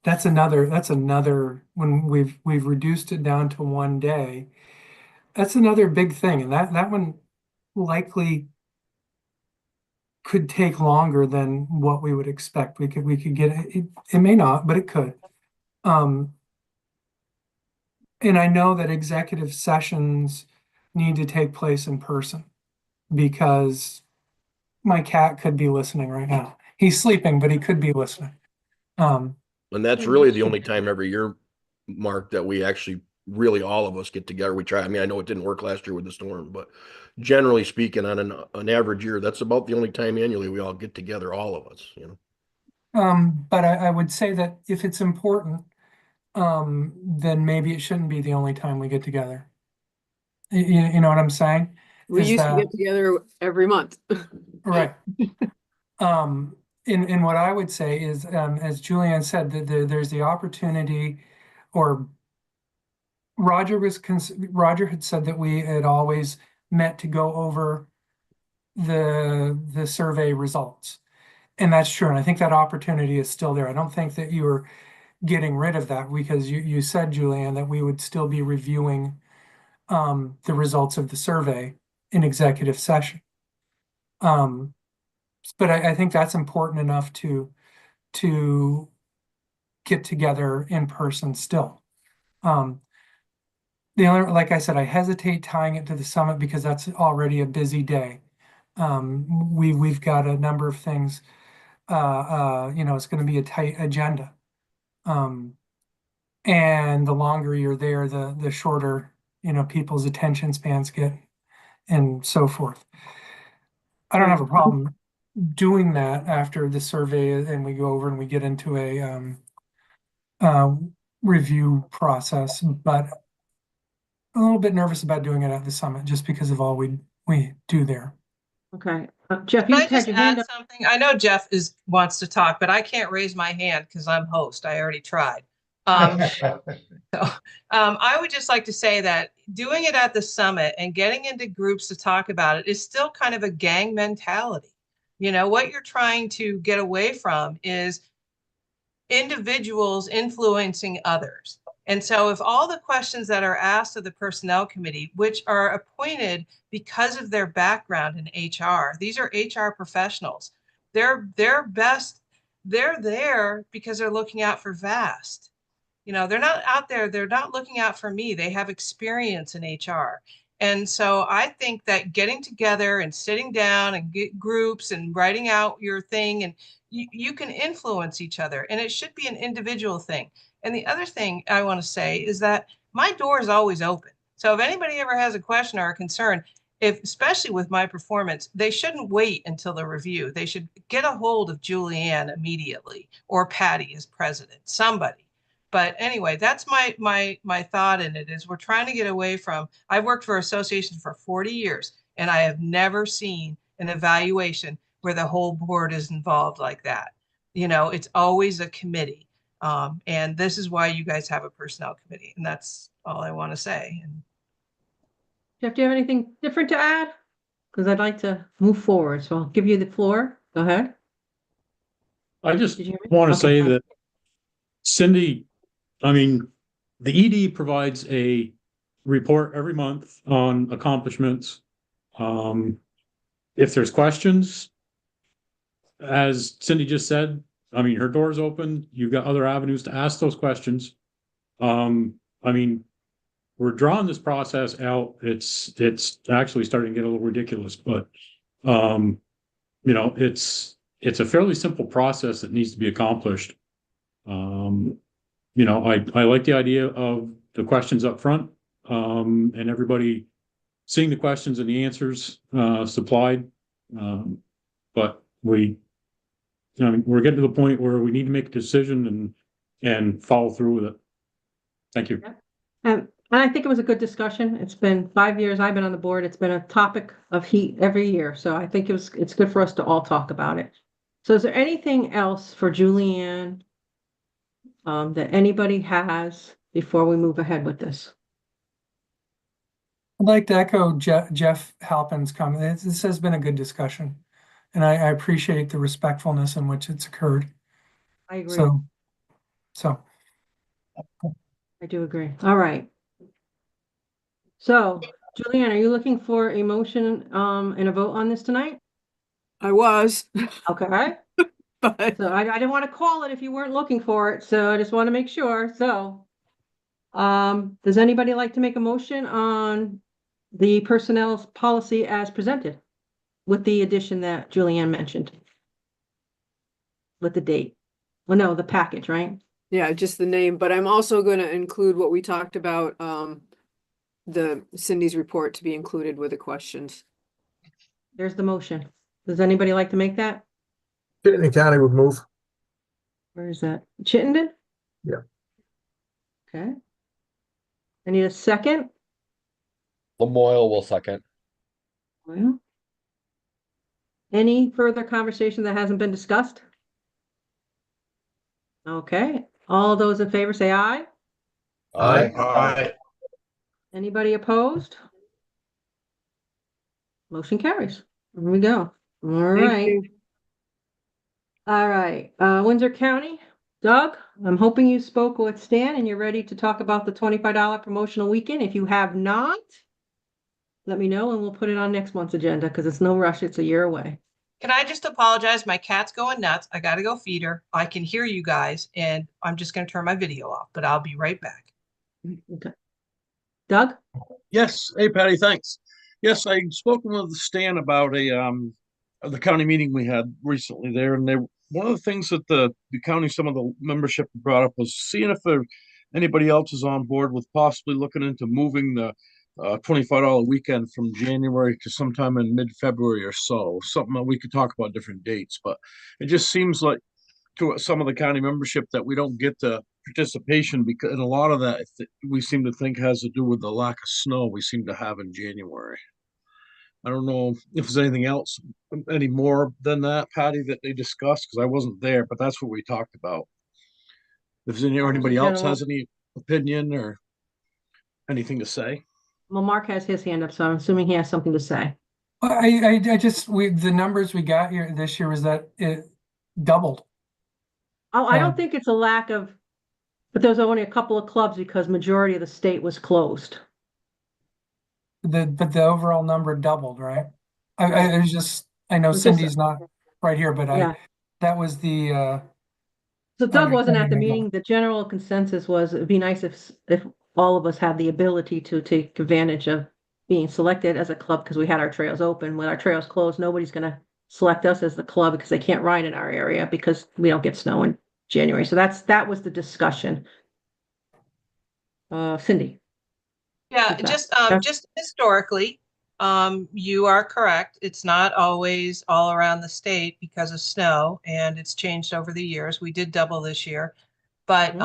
that's another when we've reduced it down to one day. That's another big thing, and that one likely could take longer than what we would expect. We could get it. It may not, but it could. And I know that executive sessions need to take place in person because my cat could be listening right now. He's sleeping, but he could be listening. And that's really the only time every year, Mark, that we actually really all of us get together. We try. I mean, I know it didn't work last year with the storm, but generally speaking, on an average year, that's about the only time annually we all get together, all of us, But I would say that if it's important, then maybe it shouldn't be the only time we get together. You know what I'm saying? We Is used to that get together every month. right? In what I would say is, as Julianne said, that there's the opportunity, or Roger had said that we had always met to go over the survey results. And that's true. And I think that opportunity is still there. I don't think that you were getting rid of that because you said, Julianne, that we would still be reviewing the results of the survey in executive session. But I think that's important enough to get together in person still. The only, like I said, I hesitate tying it to the summit because that's already a busy day. We've got a number of things. It's going to be a tight agenda. And the longer you're there, the shorter, people's attention spans get, and so forth. I don't have a problem doing that after the survey and we go over and we get into a review process, but a little bit nervous about doing it at the summit just because of all we do there. Okay, Jeff, Can you I had just your hand add up. something? I know Jeff wants to talk, but I can't raise my hand because I'm host. I already tried. I would just like to say that doing it at the summit and getting into groups to talk about it is still kind of a gang mentality. What you're trying to get away from is individuals influencing others. And so if all the questions that are asked of the personnel committee, which are appointed because of their background in HR, these are HR professionals. They're best, they're there because they're looking out for VAST. They're not out there, they're not looking out for me. They have experience in HR. And so I think that getting together and sitting down and get groups and writing out your thing, and you can influence each other, and it should be an individual thing. And the other thing I want to say is that my door is always open. So if anybody ever has a question or a concern, especially with my performance, they shouldn't wait until the review. They should get a hold of Julianne immediately, or Patty as president, somebody. But anyway, that's my thought in it is we're trying to get away from, I've worked for associations for 40 years, and I have never seen an evaluation where the whole board is involved like that. It's always a committee. And this is why you guys have a personnel committee. And that's all I want to say. And Jeff, do you have anything different to add? Because I'd like to move forward, so I'll give you the floor. Go ahead. I just Did you hear me? want to Okay. say that Cindy, the ED provides a report every month on accomplishments. If there's questions, as Cindy just said, her door's open. You've got other avenues to ask those questions. We're drawing this process out. It's actually starting to get a little ridiculous, but it's a fairly simple process that needs to be accomplished. I like the idea of the questions up front, and everybody seeing the questions and the answers supplied. But we're getting to the point where we need to make a decision and follow through with it. Thank you. And I think it was a good discussion. It's been 5 years I've been on the board. It's been a topic of heat every year. So I think it's good for us to all talk about it. So is there anything else for Julianne that anybody has before we move ahead with this? I'd like to echo Jeff Halpin's comment. This has been a good discussion, and I appreciate the respectfulness in which it's occurred. I agree. So I do agree. All right. So, Julianne, are you looking for a motion and a vote on this tonight? I was, Okay. but So I didn't want to call it if you weren't looking for it, so I just want to make sure. So, does anybody like to make a motion on the personnel policy as presented with the addition that Julianne mentioned? With the date? Well, no, the package, right? yeah, just the name, but I'm also going to include what we talked about, the Cindy's report to be included with the questions. There's the motion. Does anybody like to make that? Chittenden County would move. Where is that? Chittenden? Yeah. Okay. I need a second. Lamoille will second. Well, any further conversation that hasn't been discussed? Okay, all those in favor say aye. Aye. Anybody opposed? Motion carries. Here we go. All Thank right. you. All right, Windsor County, Doug, I'm hoping you spoke with Stan and you're ready to talk about the $25 promotional weekend. If you have not, let me know and we'll put it on next month's agenda because it's no rush. It's a year away. Can I just apologize? My cat's going nuts. I gotta go feed her. I can hear you guys and I'm just gonna turn my video off, but I'll be right back. Okay. Doug? Yes. Hey, Patty, thanks. Yes, I spoken with Stan about the county meeting we had recently there, and one of the things that the county, some of the membership brought up was seeing if anybody else is on board with possibly looking into moving the $25 weekend from January to sometime in mid-February or so. Something that we could talk about different dates, but it just seems like to some of the county membership that we don't get the participation because, and a lot of that we seem to think has to do with the lack of snow we seem to have in January. I don't know if there's anything else, any more than that, Patty, that they discussed, because I wasn't there, but that's what we talked about. If anybody else has any opinion or anything to say. Well, Mark has his hand up, so I'm assuming he has something to say. I just, the numbers we got here this year was that it doubled. Oh, I don't think it's a lack of, but there was only a couple of clubs because majority of the state was closed. But the overall number doubled, right? I was just, I know It's Cindy's not right here, but Yeah. that was the So Doug wasn't at the understanding I got. meeting. The general consensus was it'd be nice if all of us had the ability to take advantage of being selected as a club because we had our trails open. When our trails closed, nobody's gonna select us as the club because they can't ride in our area because we don't get snow in January. So that was the discussion. Cindy. Yeah, feedback. just historically, you are correct. It's not always all around the state because of snow, and it's changed over the years. We did double this year, but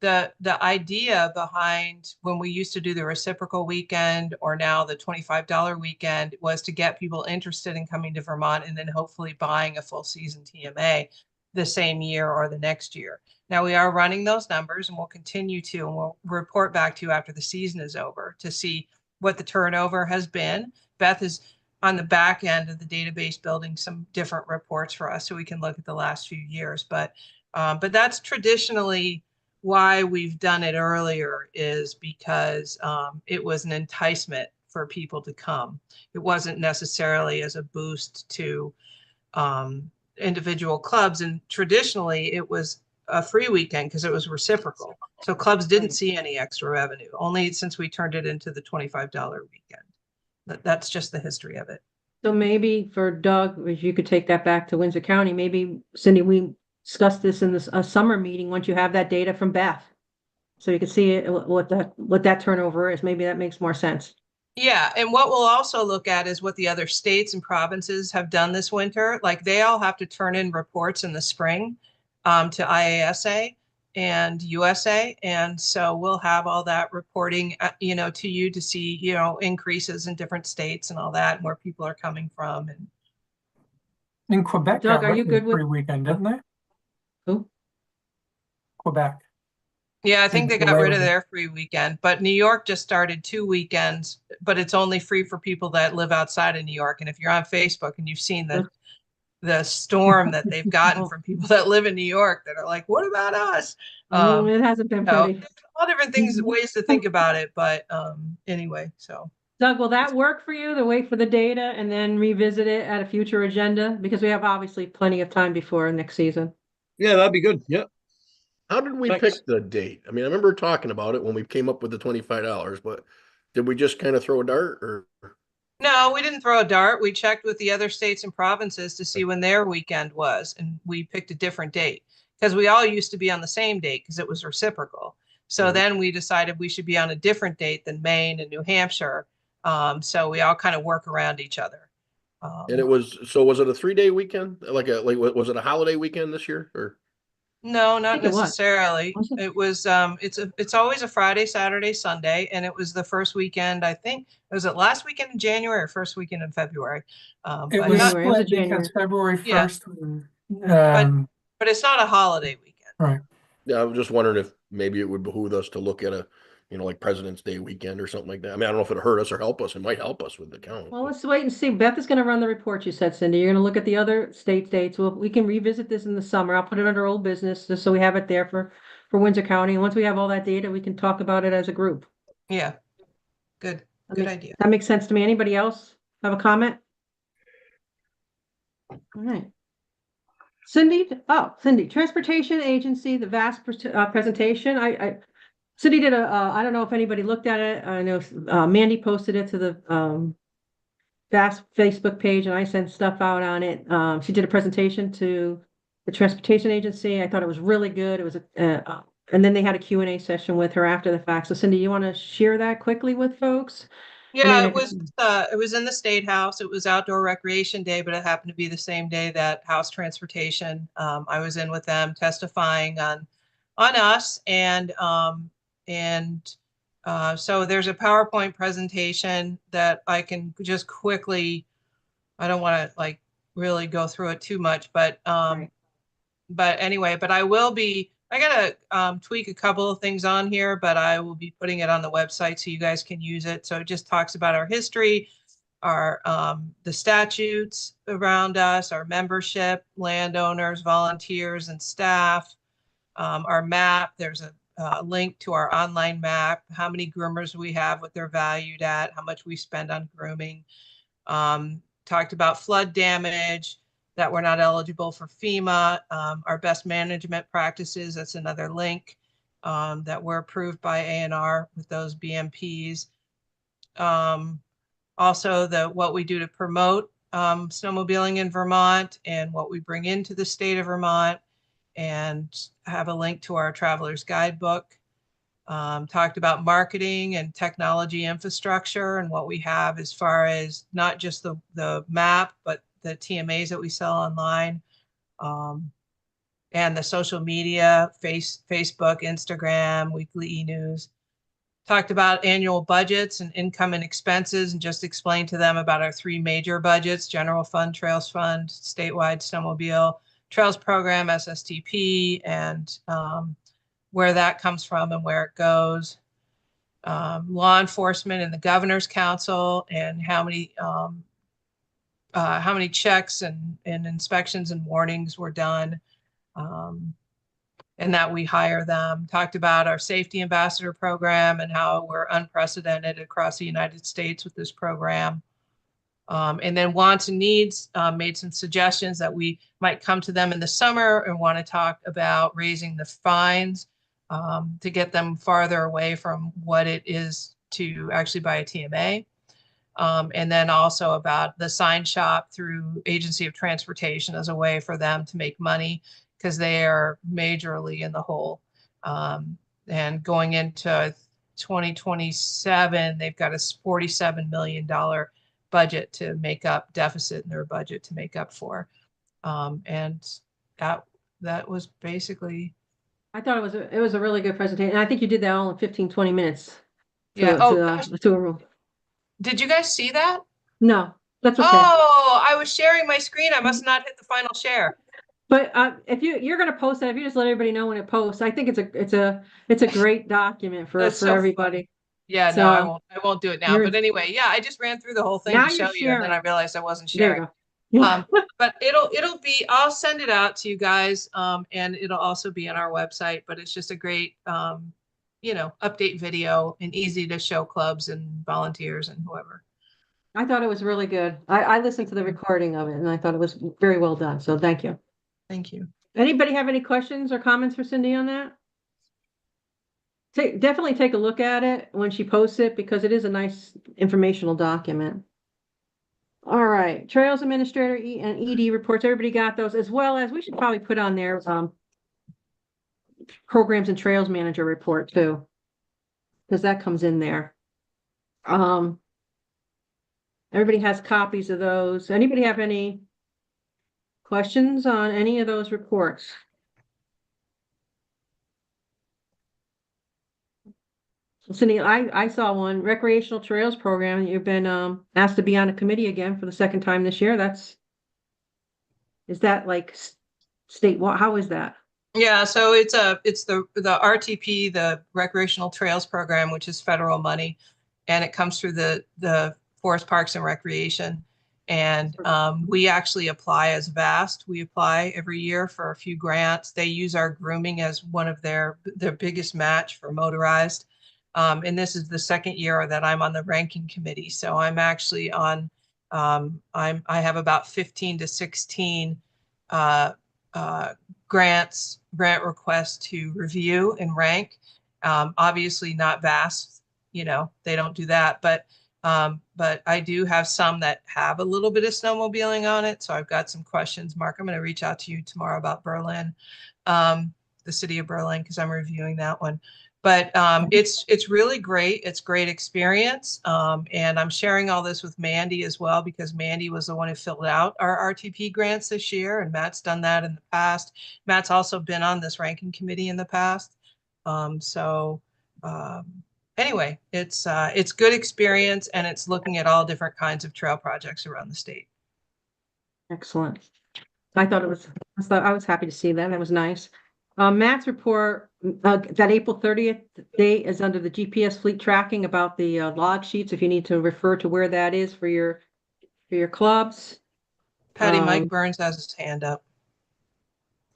the idea behind when we used to do the reciprocal weekend or now the $25 weekend was to get people interested in coming to Vermont and then hopefully buying a full season TMA the same year or the next year. Now we are running those numbers and we'll continue to, and we'll report back to you after the season is over to see what the turnover has been. Beth is on the back end of the database building some different reports for us so we can look at the last few years. But that's traditionally why we've done it earlier is because it was an enticement for people to come. It wasn't necessarily as a boost to individual clubs. And traditionally it was a free weekend because it was reciprocal. So clubs didn't see any extra revenue, only since we turned it into the $25 weekend. That's just the history of it. So maybe for Doug, if you could take that back to Windsor County, maybe Cindy, we discussed this in a summer meeting once you have that data from Beth. So you can see it, what that turnover is. Maybe that makes more sense. Yeah, and what we'll also look at is what the other states and provinces have done this winter. Like they all have to turn in reports in the spring to IASA and USA. And so we'll have all that reporting, to you to see, increases in different states and all that, and where people are coming from. And in Quebec, Doug, are you good with free weekend, didn't they? Who? Quebec. Yeah, I think they got rid of their free weekend, but New York just started 2 weekends, but it's only free for people that live outside of New York. And if you're on Facebook and you've seen the storm that they've gotten from people that live in New York that are like, what about us? It hasn't been pretty. All different things, ways to think about it. But anyway, so. Doug, will that work for you to wait for the data and then revisit it at a future agenda? Because we have obviously plenty of time before next season. Yeah, that'd be good. Yeah. How did we pick the date? I mean, I remember talking about it when we came up with the $25, but did we just kind of throw a dart or? No, we didn't throw a dart. We checked with the other states and provinces to see when their weekend was, and we picked a different date because we all used to be on the same date because it was reciprocal. So then we decided we should be on a different date than Maine and New Hampshire. So we all kind of work around each other. And was it a 3-day weekend? Was it a holiday weekend this year or? No, not necessarily. It was it's always a Friday, Saturday, Sunday, and it was the first weekend, I think. Was it last weekend in January or first weekend in February? It was split because February 1st. But it's not a holiday weekend. Right. Yeah, I was just wondering if maybe it would behoove us to look at a like President's Day weekend or something like that. I mean, I don't know if it'll hurt us or help us. It might help us with the count. Well, let's wait and see. Beth is gonna run the report, you said, Cindy. You're gonna look at the other state dates. Well, we can revisit this in the summer. I'll put it under old business, just so we have it there for Windsor County. And once we have all that data, we can talk about it as a group. Yeah, good, good idea. That makes sense to me. Anybody else have a comment? All right. Cindy, Transportation Agency, the vast presentation. Cindy did I don't know if anybody looked at it. I know Mandy posted it to the vast Facebook page, and I sent stuff out on it. She did a presentation to the Transportation Agency. I thought it was really good. It was and then they had a Q&A session with her after the fact. So Cindy, you want to share that quickly with folks? Yeah, it was in the State House. It was outdoor recreation day, but it happened to be the same day that House Transportation. I was in with them testifying on us, and so there's a PowerPoint presentation that I can just quickly. I don't want to like really go through it too much, but anyway, but I will be. I gotta tweak a couple of things on here, but I will be putting it on the website so you guys can use it. So it just talks about our history, our the statutes around us, our membership, landowners, volunteers, and staff, our map. There's a link to our online map, how many groomers we have, what they're valued at, how much we spend on grooming. Talked about flood damage, that we're not eligible for FEMA, our best management practices. That's another link that we're approved by ANR with those BMPs. Also, what we do to promote snowmobiling in Vermont and what we bring into the state of Vermont, and have a link to our traveler's guidebook. Talked about marketing and technology infrastructure and what we have as far as not just the map, but the TMAs that we sell online, and the social media, Facebook, Instagram, weekly e-news. Talked about annual budgets and income and expenses, and just explained to them about our three major budgets: general fund, trails fund, statewide snowmobile trails program, SSTP, and where that comes from and where it goes. Law enforcement and the governor's council, and how many checks and inspections and warnings were done, and that we hire them. Talked about our safety ambassador program and how we're unprecedented across the United States with this program. And then wants and needs, made some suggestions that we might come to them in the summer and want to talk about raising the fines to get them farther away from what it is to actually buy a TMA. And then also about the sign shop through Agency of Transportation as a way for them to make money, because they are majorly in the hole. And going into 2027, they've got a $47 million budget to make up, deficit in their budget to make up for. And that was basically. I thought it was a really good presentation. And I think you did that all in 15, 20 minutes. Yeah. To a room. Did you guys see that? No, that's okay. Oh, I was sharing my screen. I must not hit the final share. But if you're going to post that, if you just let everybody know when it posts, I think it's a great document for everybody. Yeah, so, no, I won't do it now. But anyway, yeah, I just ran through the whole thing to show you, and then I realized I wasn't sharing. But it'll be, I'll send it out to you guys, and it'll also be on our website. But it's just a great update video, and easy to show clubs and volunteers and whoever. I thought it was really good. I listened to the recording of it, and I thought it was very well done. So thank you. Thank you. Anybody have any questions or comments for Cindy on that? Definitely take a look at it when she posts it, because it is a nice informational document. All right, Trails Administrator and ED reports. Everybody got those, as well as we should probably put on there Programs and Trails Manager report too, because that comes in there. Everybody has copies of those. Anybody have any questions on any of those reports? Cindy, I saw one, recreational trails program. You've been asked to be on a committee again for the second time this year. Is that like state? How is that? Yeah, so it's the RTP, the Recreational Trails Program, which is federal money, and it comes through the Forest Parks and Recreation. And we actually apply as VAST. We apply every year for a few grants. They use our grooming as one of their biggest match for motorized. And this is the second year that I'm on the ranking committee. So I'm actually on I have about 15 to 16 uh, uh, grant requests to review and rank. Obviously not vast, they don't do that, but I do have some that have a little bit of snowmobiling on it. So I've got some questions. Mark, I'm going to reach out to you tomorrow about Berlin, the city of Berlin, because I'm reviewing that one. But it's really great. It's great experience. And I'm sharing all this with Mandy as well, because Mandy was the one who filled out our RTP grants this year, and Matt's done that in the past. Matt's also been on this ranking committee in the past. Anyway, it's good experience, and it's looking at all different kinds of trail projects around the state. Excellent. I was happy to see that. That was nice. Matt's report, that April 30th date is under the GPS fleet tracking about the log sheets, if you need to refer to where that is for your clubs. Patty, Mike Burns has his hand up.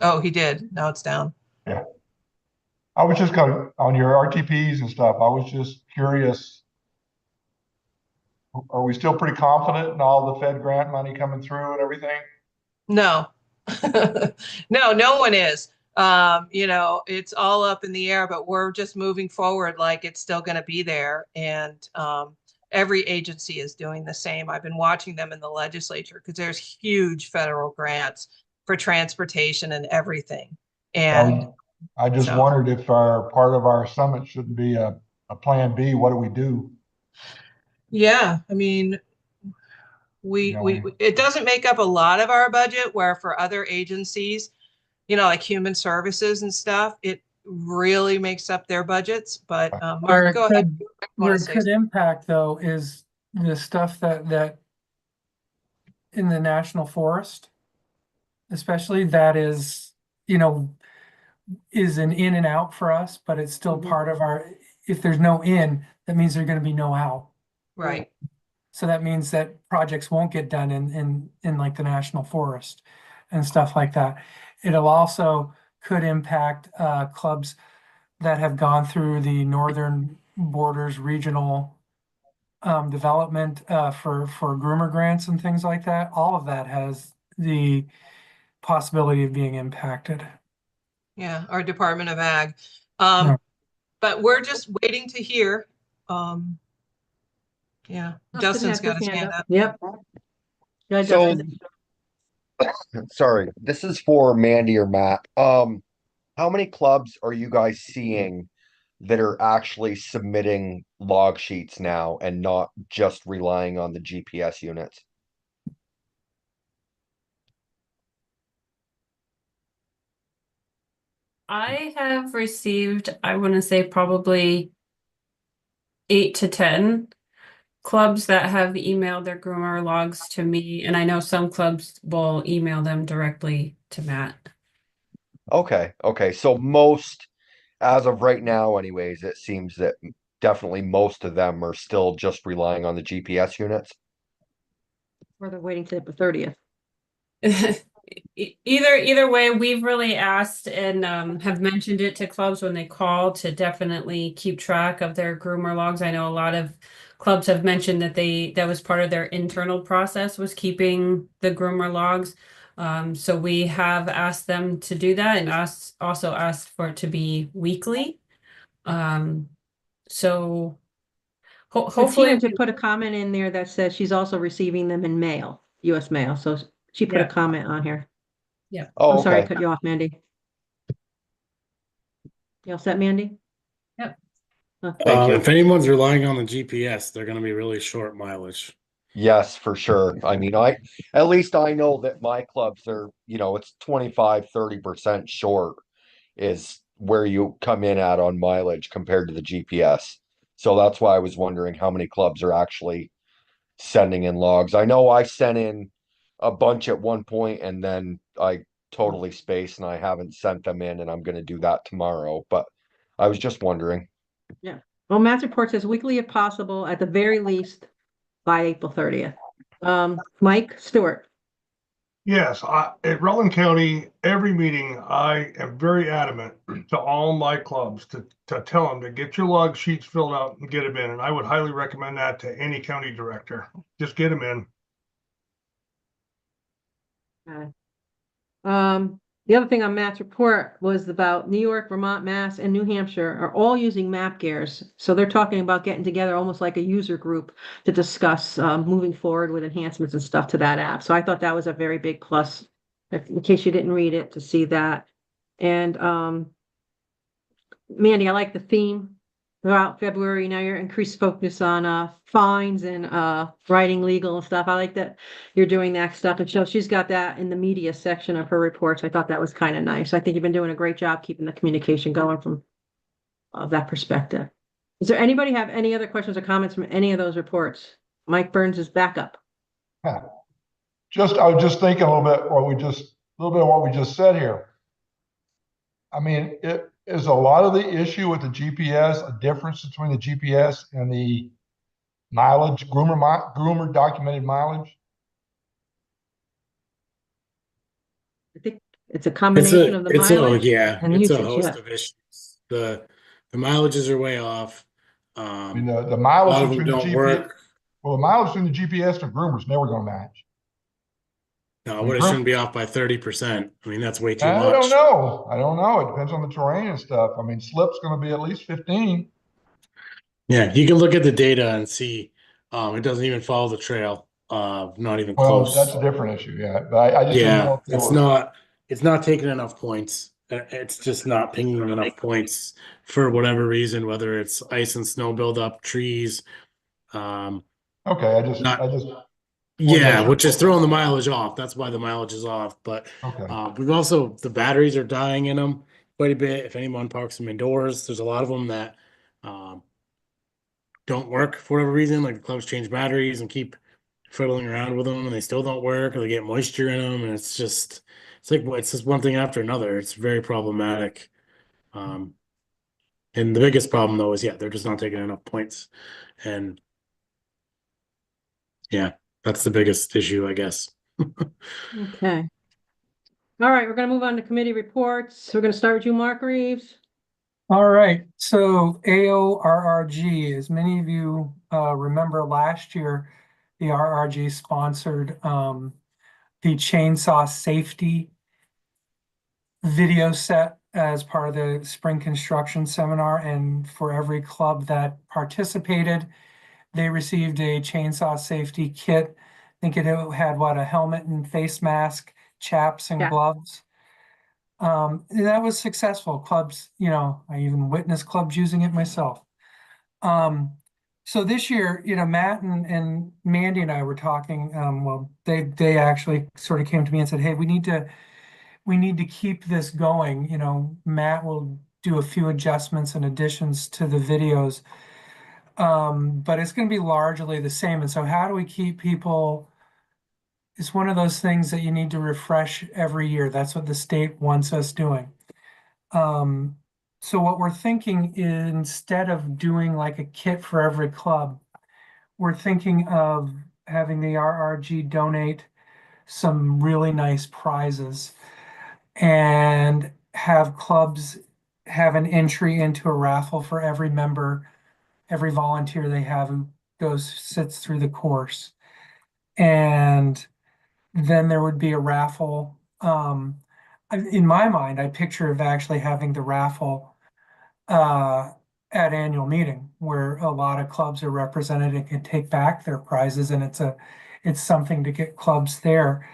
Oh, he did. Now it's down. Yeah. I was just kind of on your RTPs and stuff. I was just curious. Are we still pretty confident in all the Fed grant money coming through and everything? No, no one is. It's all up in the air, but we're just moving forward like it's still going to be there. And every agency is doing the same. I've been watching them in the legislature because there's huge federal grants for transportation and everything. And I just wondered if part of our summit shouldn't be a plan B. What do we do? Yeah, I mean, it doesn't make up a lot of our budget, where for other agencies, like human services and stuff, it really makes up their budgets. But Mark, go ahead. Where it could impact though is the stuff that in the national forest, especially, that is, is an in and out for us, but it's still part of our, if there's no in, that means there's going to be no out. Right. So that means that projects won't get done in like the national forest and stuff like that. It'll also could impact clubs that have gone through the Northern Borders Regional development for groomer grants and things like that. All of that has the possibility of being impacted. Yeah, our Department of Ag. But we're just waiting to hear. Yeah, Justin's got his hand up. Yep. So, sorry, this is for Mandy or Matt. How many clubs are you guys seeing that are actually submitting log sheets now and not just relying on the GPS units? I have received, I want to say probably 8 to 10 clubs that have emailed their groomer logs to me, and I know some clubs will email them directly to Matt. Okay, so most, as of right now anyways, it seems that definitely most of them are still just relying on the GPS units. Or they're waiting till April 30th. Either way, we've really asked and have mentioned it to clubs when they call to definitely keep track of their groomer logs. I know a lot of clubs have mentioned that that was part of their internal process, was keeping the groomer logs. So we have asked them to do that, and also asked for it to be weekly. So hopefully Tina put a comment in there that says she's also receiving them in mail, US mail. So she put a comment on here. Yeah. Oh, I'm sorry okay. I cut you off, Mandy. You all set, Mandy? Yep. Thank you. If anyone's relying on the GPS, they're going to be really short mileage. Yes, for sure. I mean, at least I know that my clubs are, it's 25-30% short is where you come in at on mileage compared to the GPS. So that's why I was wondering how many clubs are actually sending in logs. I know I sent in a bunch at one point and then I totally spaced and I haven't sent them in, and I'm gonna do that tomorrow, but I was just wondering. Yeah. Well, Matt's report says weekly if possible, at the very least by April 30th. Mike Stewart. Yes, at Rutland County, every meeting, I am very adamant to all my clubs to tell them to get your log sheets filled out and get them in. And I would highly recommend that to any county director. Just get them in. Okay. The other thing on Matt's report was about New York, Vermont, Mass, and New Hampshire are all using map gears. So they're talking about getting together almost like a user group to discuss moving forward with enhancements and stuff to that app. So I thought that was a very big plus, in case you didn't read it, to see that. And Mandy, I like the theme throughout February. Now your increased focus on fines and writing legal and stuff. I like that you're doing that stuff. And so she's got that in the media section of her reports. I thought that was kind of nice. I think you've been doing a great job keeping the communication going from that perspective. Does there anybody have any other questions or comments from any of those reports? Mike Burns is back up. I was just thinking a little bit of what we just said here. I mean, it is a lot of the issue with the GPS, a difference between the GPS and the mileage, groomer documented mileage. I think it's a combination of the mileage and it's a usage. host Yeah. of issues. The mileages are way off. I mean, the A lot mileage of them between the don't GPS, work. well, the mileage between the GPS and groomers never going to match. No, I mean, but it shouldn't be off by 30%. I mean, that's way too I much. don't know. I don't know. It depends on the terrain and stuff. I mean, slip's going to be at least 15. Yeah, you can look at the data and see it doesn't even follow the trail. Not even Well, close. that's a different issue. Yeah, but I just didn't know if it's not taking enough points. It's just not pinging enough points for whatever reason, whether it's ice and snow buildup, trees. Okay, I just which is throwing the mileage off. That's why the mileage is off. But we've also, the batteries are dying in them quite a bit. If anyone parks them indoors, there's a lot of them that don't work for whatever reason. Like the clubs change batteries and keep fiddling around with them, and they still don't work, or they get moisture in them, and it's just one thing after another. It's very problematic. And the biggest problem though is they're just not taking enough points, and that's the biggest issue, I guess. Okay. All right, we're going to move on to committee reports. We're going to start with you, Mark Reeves. All right, so AORRG, as many of you remember last year, the RRG sponsored the chainsaw safety video set as part of the spring construction seminar, and for every club that participated, they received a chainsaw safety kit. I think it had a helmet and face mask, chaps and gloves. That was successful. Clubs, I even witnessed clubs using it myself. So this year, Matt and Mandy and I were talking. Well, they actually sort of came to me and said, "Hey, we need to keep this going." Matt will do a few adjustments and additions to the videos, but it's going to be largely the same. And so, how do we keep people? It's one of those things that you need to refresh every year. That's what the state wants us doing. So what we're thinking is, instead of doing like a kit for every club, we're thinking of having the RRG donate some really nice prizes and have clubs have an entry into a raffle for every member, every volunteer they have who sits through the course. And then there would be a raffle. In my mind, I picture of actually having the raffle at annual meeting, where a lot of clubs are represented and can take back their prizes, and it's something to get clubs there.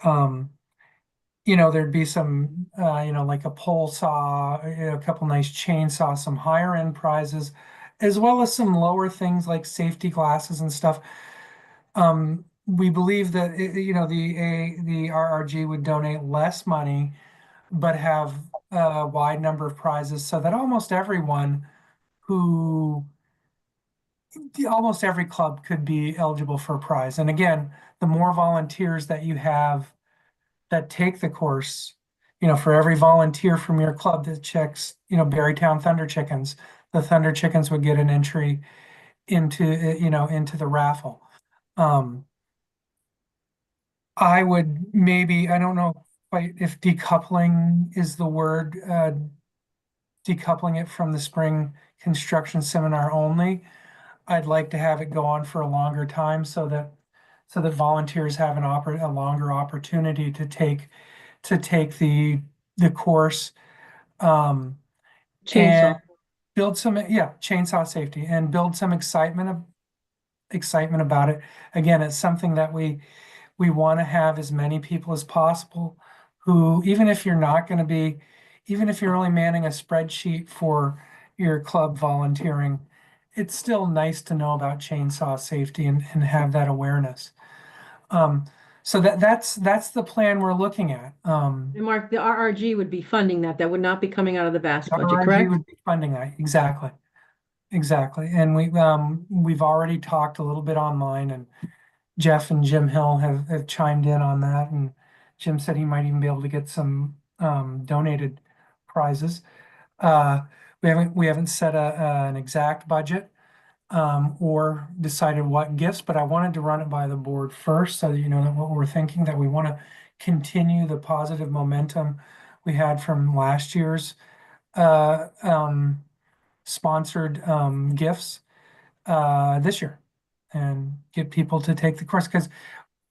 There'd be some, like a pole saw, a couple nice chainsaws, some higher end prizes, as well as some lower things like safety glasses and stuff. We believe that the RRG would donate less money, but have a wide number of prizes, so that almost every club could be eligible for a prize. And again, the more volunteers that you have that take the course, for every volunteer from your club that checks, Berrytown Thunder Chickens, the Thunder Chickens would get an entry into the raffle. I would maybe, I don't know if decoupling is the word, decoupling it from the spring construction seminar only. I'd like to have it go on for a longer time so that volunteers have a longer opportunity to take the course. Chainsaw. And build some, chainsaw safety, and build some excitement about it. Again, it's something that we want to have as many people as possible who, even if you're only manning a spreadsheet for your club volunteering, it's still nice to know about chainsaw safety and have that awareness. So that's the plan we're looking at. And Mark, the RRG would be funding that. That would not be coming out of the VAST budget, RRG correct? would be funding that. Exactly. And we've already talked a little bit online, and Jeff and Jim Hill have chimed in on that. And Jim said he might even be able to get some donated prizes. We haven't set an exact budget or decided what gifts, but I wanted to run it by the board first so that you know that what we're thinking, that we want to continue the positive momentum we had from last year's sponsored gifts this year, and get people to take the course.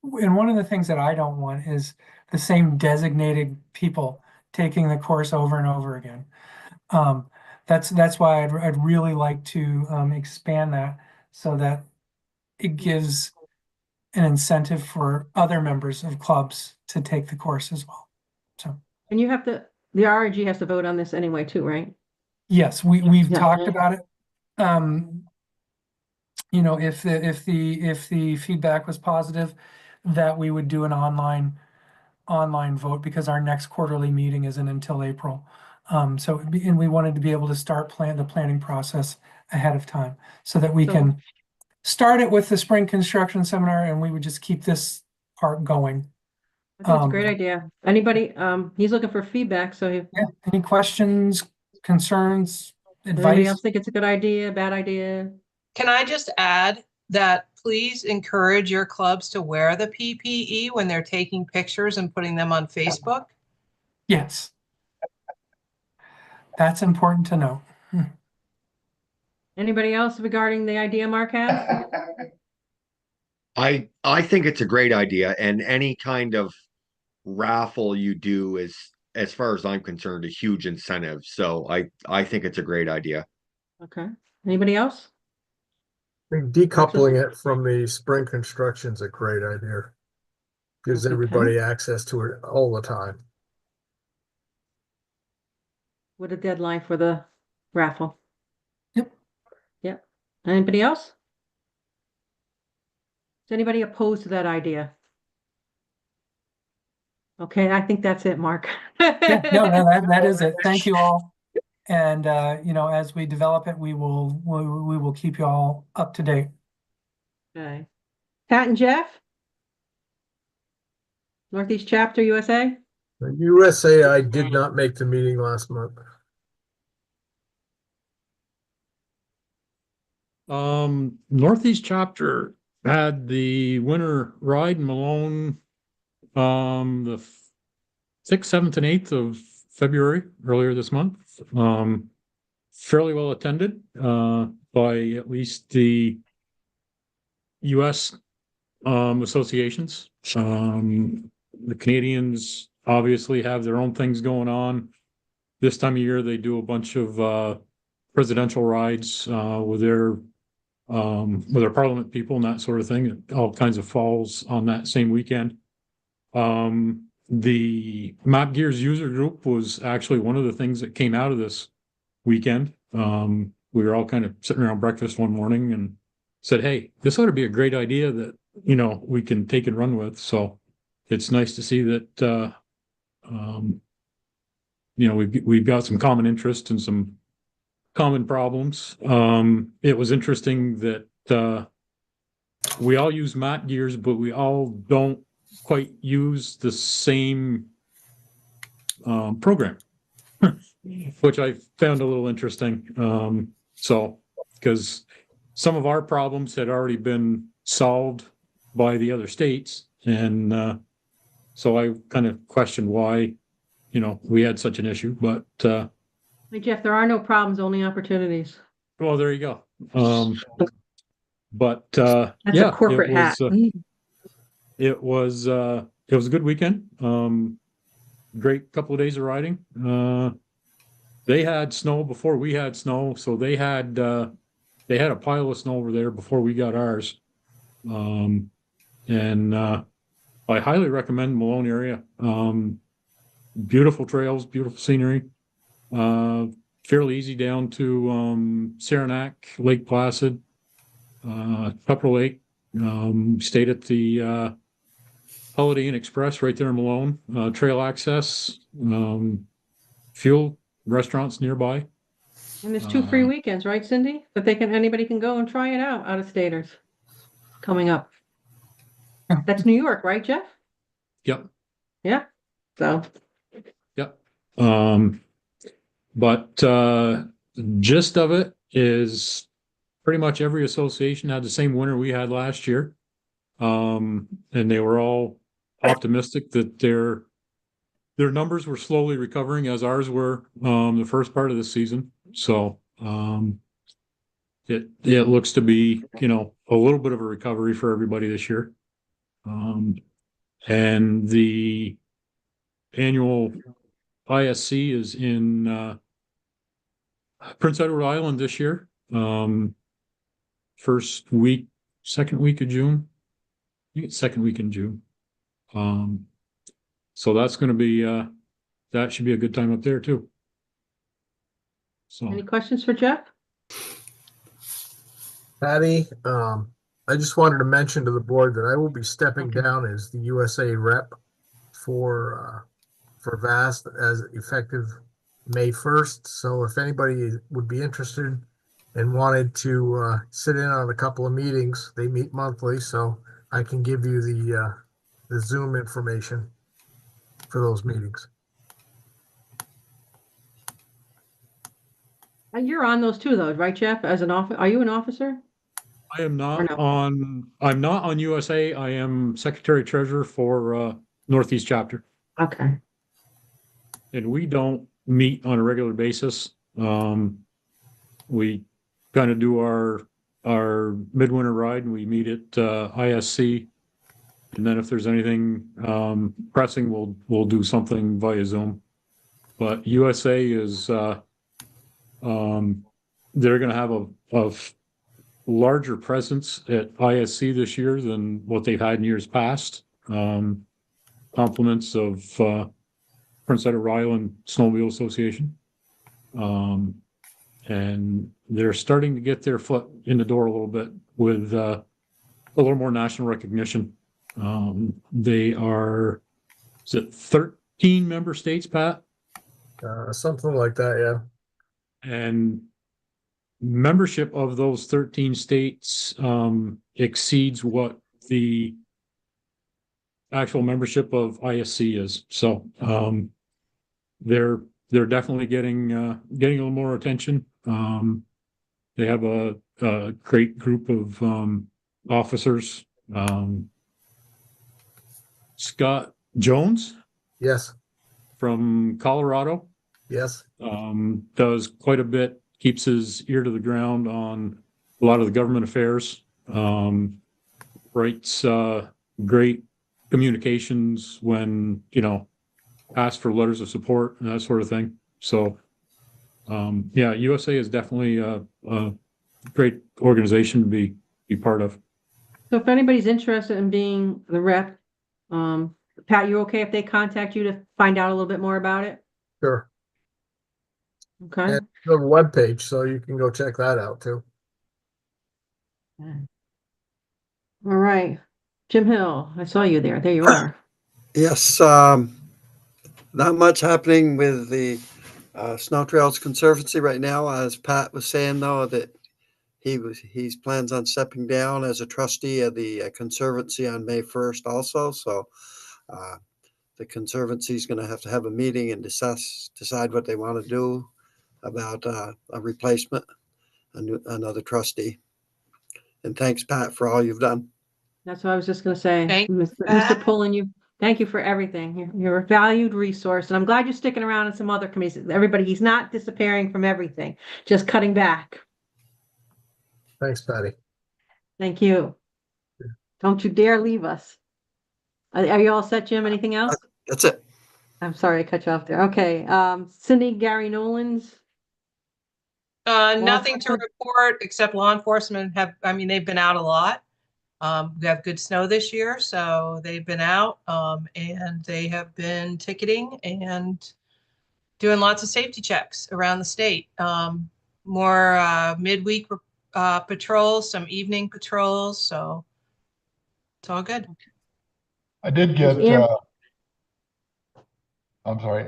And one of the things that I don't want is the same designated people taking the course over and over again. That's why I'd really like to expand that so that it gives an incentive for other members of clubs to take the course as well. So, and the RRG has to vote on this anyway too, right? yes, we've Yeah. talked about it. If the feedback was positive, that we would do an online vote, because our next quarterly meeting isn't until April. And we wanted to be able to start the planning process ahead of time so that we can start it with the spring construction seminar, and we would just keep this part going. I think it's a great idea. Anybody, he's looking for feedback, so any questions, concerns, anybody advice? else think it's a good idea, bad idea? Can I just add that please encourage your clubs to wear the PPE when they're taking pictures and putting them on Facebook? Yes. That's important to know. Anybody else regarding the idea Mark has? I think it's a great idea, and any kind of raffle you do is, as far as I'm concerned, a huge incentive. So I think it's a great idea. Okay. Anybody else? I think decoupling it from the spring construction is a great idea. Gives everybody access to it all the time. With a deadline for the raffle. Yep. Yep. Anybody else? Is anybody opposed to that idea? Okay, I think that's it, Mark. No, that is it. Thank you all. And as we develop it, we will keep you all up to date. Okay. Pat and Jeff? Northeast Chapter USA? The USA, I did not make the meeting last month. Northeast chapter had the winter ride in Malone, the 6th, 7th, and 8th of February, earlier this month. Fairly well attended, by at least the US, associations. The Canadians obviously have their own things going on. This time of year, they do a bunch of, presidential rides, with their parliament people and that sort of thing. All kinds of falls on that same weekend. The Map Gears user group was actually one of the things that came out of this weekend. We were all kind of sitting around breakfast one morning and said, hey, this ought to be a great idea that, we can take and run with. So it's nice to see that, we've got some common interest and some common problems. It was interesting that we all use Map Gears, but we all don't quite use the same program, which I found a little interesting. So, because some of our problems had already been solved by the other states, and so I kind of questioned why, we had such an issue. But Hey, Jeff, there are no problems, only opportunities. well, there you go. But That's yeah, a corporate hat. it was a good weekend. Great couple of days of riding. They had snow before we had snow, so they had a pile of snow over there before we got ours. And I highly recommend Malone area. Beautiful trails, beautiful scenery. Fairly easy down to Saranac, Lake Placid, Tupper Lake. Stayed at the Holiday Inn Express right there in Malone. Trail access, fuel, restaurants nearby. And there's 2 free weekends, right, Cindy? That anybody can go and try it out of staters coming up. That's New York, right, Jeff? Yep. Yeah. So. Yep. But gist of it is pretty much every association had the same winter we had last year. And they were all optimistic that their numbers were slowly recovering as ours were the first part of the season. So it looks to be, a little bit of a recovery for everybody this year. And the annual ISC is in Prince Edward Island this year. Second week of June. I think it's second week in June. So that's going to be, that should be a good time up there too. So, Any questions for Jeff? Patty, I just wanted to mention to the board that I will be stepping down as the USA rep for VAST as effective May 1st. So if anybody would be interested and wanted to sit in on a couple of meetings, they meet monthly, so I can give you the Zoom information for those meetings. And you're on those too, though, right, Jeff? Are you an officer? I am not I'm not on USA. I am Secretary Treasurer for Northeast Chapter. Okay. And we don't meet on a regular basis. We kind of do our midwinter ride and we meet at ISC. And then if there's anything pressing, we'll do something via Zoom. But USA is they're going to have a larger presence at ISC this year than what they've had in years past. Compliments of Prince Edward Island Snowmobile Association. And they're starting to get their foot in the door a little bit with a little more national recognition. They are, is it 13 member states, Pat? Something like that, yeah. And membership of those 13 states exceeds what the actual membership of ISC is. So they're definitely getting a little more attention. They have a great group of officers. Scott Jones, yes, from Colorado, yes, does quite a bit. Keeps his ear to the ground on a lot of the government affairs. Writes great communications when asked for letters of support and that sort of thing. So yeah, USA is definitely a great organization to be part of. So if anybody's interested in being the rep, Pat, you okay if they contact you to find out a little bit more about it? sure. Okay. And the webpage, so you can go check that out too. All right. Jim Hill, I saw you there. There you are. Yes, not much happening with the Snow Trails Conservancy right now. As Pat was saying, though, that he plans on stepping down as a trustee of the Conservancy on May 1st also. So the Conservancy is going to have a meeting and decide what they want to do about a replacement, another trustee. And thanks, Pat, for all you've done. That's what I was just gonna say. Thank Mr. Pullen, thank you for everything. You're a valued resource, and I'm glad you're sticking around in some other committees. Everybody, he's not disappearing from everything, just cutting back. Thanks, Patty. Thank you. Don't you dare leave us. Are you all set, Jim? Anything else? That's it. I'm sorry I cut you off there. Okay, Cindy, Gary Nolan's. Nothing to report except law enforcement they've been out a lot. We have good snow this year, so they've been out, and they have been ticketing and doing lots of safety checks around the state. More midweek patrols, some evening patrols, so it's all good. I did get, I'm sorry.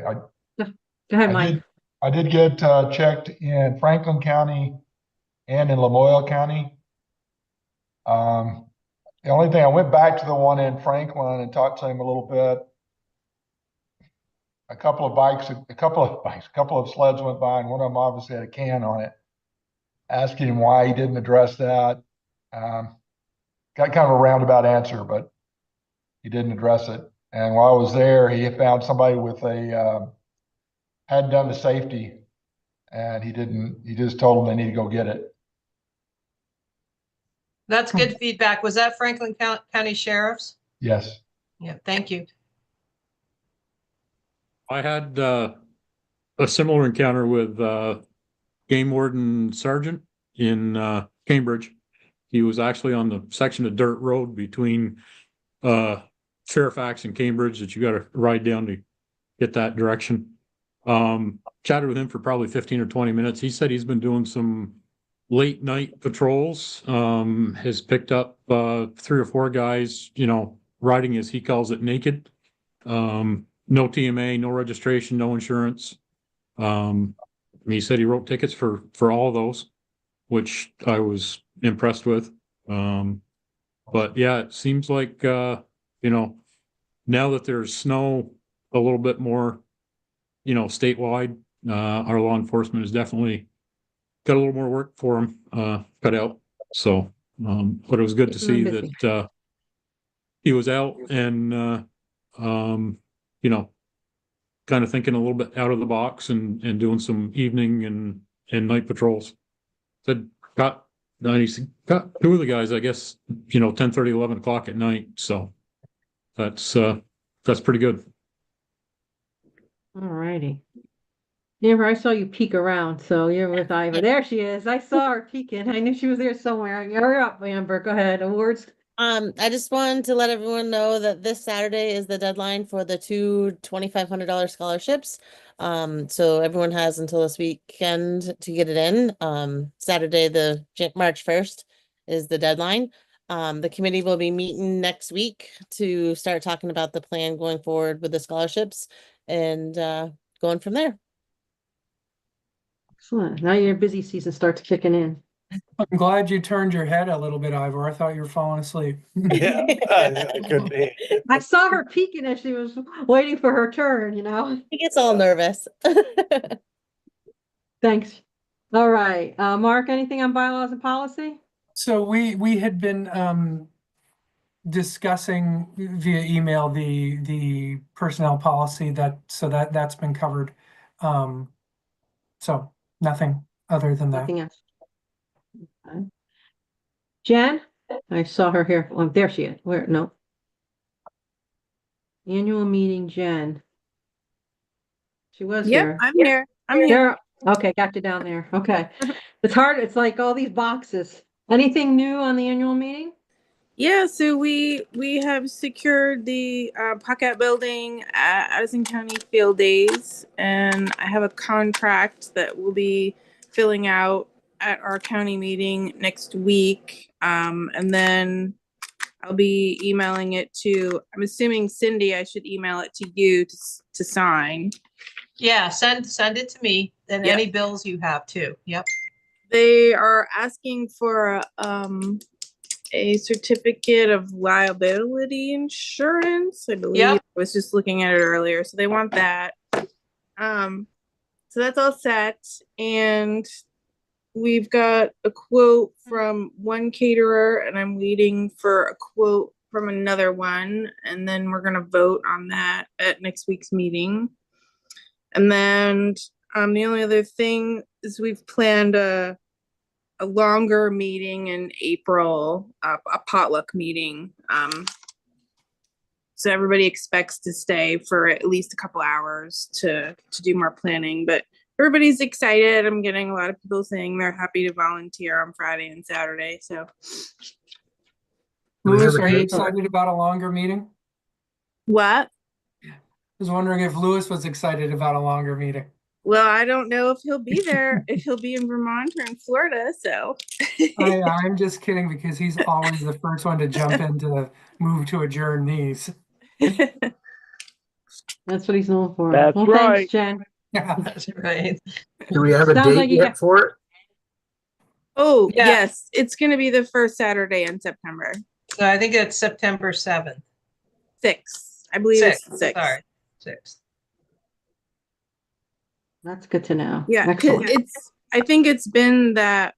Go ahead, Mike. I did get checked in Franklin County and in Lamoille County. The only thing, I went back to the one in Franklin and talked to him a little bit. A couple of sleds went by, and one of them obviously had a can on it. Asking him why he didn't address that. Got kind of a roundabout answer, but he didn't address it. And while I was there, he had found somebody with hadn't done the safety, and he just told them they need to go get it. That's good feedback. Was that Franklin County Sheriff's? Yes. Yeah, thank you. I had a similar encounter with Game Warden Sergeant in Cambridge. He was actually on the section of dirt road between Fairfax and Cambridge that you got to ride down to get that direction. Chatted with him for probably 15 or 20 minutes. He said he's been doing some late night patrols, has picked up 3 or 4 guys, riding, as he calls it, naked. No TMA, no registration, no insurance. He said he wrote tickets for all of those, which I was impressed with. But yeah, it seems like, now that there's snow a little bit more, statewide, our law enforcement has definitely got a little more work for them cut out. So, but it was good to see that he was out and, kind of thinking a little bit out of the box and doing some evening and night patrols. Said he's got 2 of the guys, I guess, 10:30, 11 o'clock at night. So that's pretty good. All righty. Amber, I saw you peek around, so you're with Iva. There she is. I saw her peeking. I knew she was there somewhere. Hurry up, Amber. Go ahead. Awards. I just wanted to let everyone know that this Saturday is the deadline for the 2 $2,500 scholarships. So everyone has until this weekend to get it in. Saturday, March 1st is the deadline. The committee will be meeting next week to start talking about the plan going forward with the scholarships and going from there. Excellent. Now your busy season starts kicking in. I'm glad you turned your head a little bit, Ivor. I thought you were falling asleep. Yeah, I could be. I saw her peeking as she was waiting for her turn, He gets all nervous. Thanks. All right. Mark, anything on bylaws and policy? So we had been discussing via email the personnel policy that's been covered. So nothing other than that. Nothing else. Okay. Jen, I saw her here. Oh, there she is. Where? No. Annual meeting, Jen. She was here. I'm here. I'm here. Okay, got you down there. Okay. It's hard. It's like all these boxes. Anything new on the annual meeting? Yeah, so we have secured the Pocket Building at Addison County Field Days, and I have a contract that we'll be filling out at our county meeting next week. And then I'll be emailing it to, I'm assuming Cindy, I should email it to you to sign. Yeah, send it to me and Yep. any bills you have too. Yep. They are asking for a certificate of liability insurance. I believe Yep. I was just looking at it earlier. So they want that. So that's all set. And we've got a quote from one caterer, and I'm waiting for a quote from another one. And then we're going to vote on that at next week's meeting. And then the only other thing is we've planned a longer meeting in April, a potluck meeting. So everybody expects to stay for at least a couple hours to do more planning, but everybody's excited. I'm getting a lot of people saying they're happy to volunteer on Friday and Saturday. So Louis, are you Great. excited about a longer meeting? what? I was wondering if Louis was excited about a longer meeting. Well, I don't know if he'll be there, if he'll be in Vermont or in Florida. So I'm just kidding because he's always the first one to jump in to move to adjourn these. That's what he's known for. That's Well, right. thanks, Jen. That's right. Do we have a Sounds date like you yet got- for it? Oh, Yeah. yes, it's going to be the first Saturday in September. So I think it's September 7th. 6th. I believe it's 6th. Sorry, 6th. That's good to know. Yeah, Excellent. I think it's been that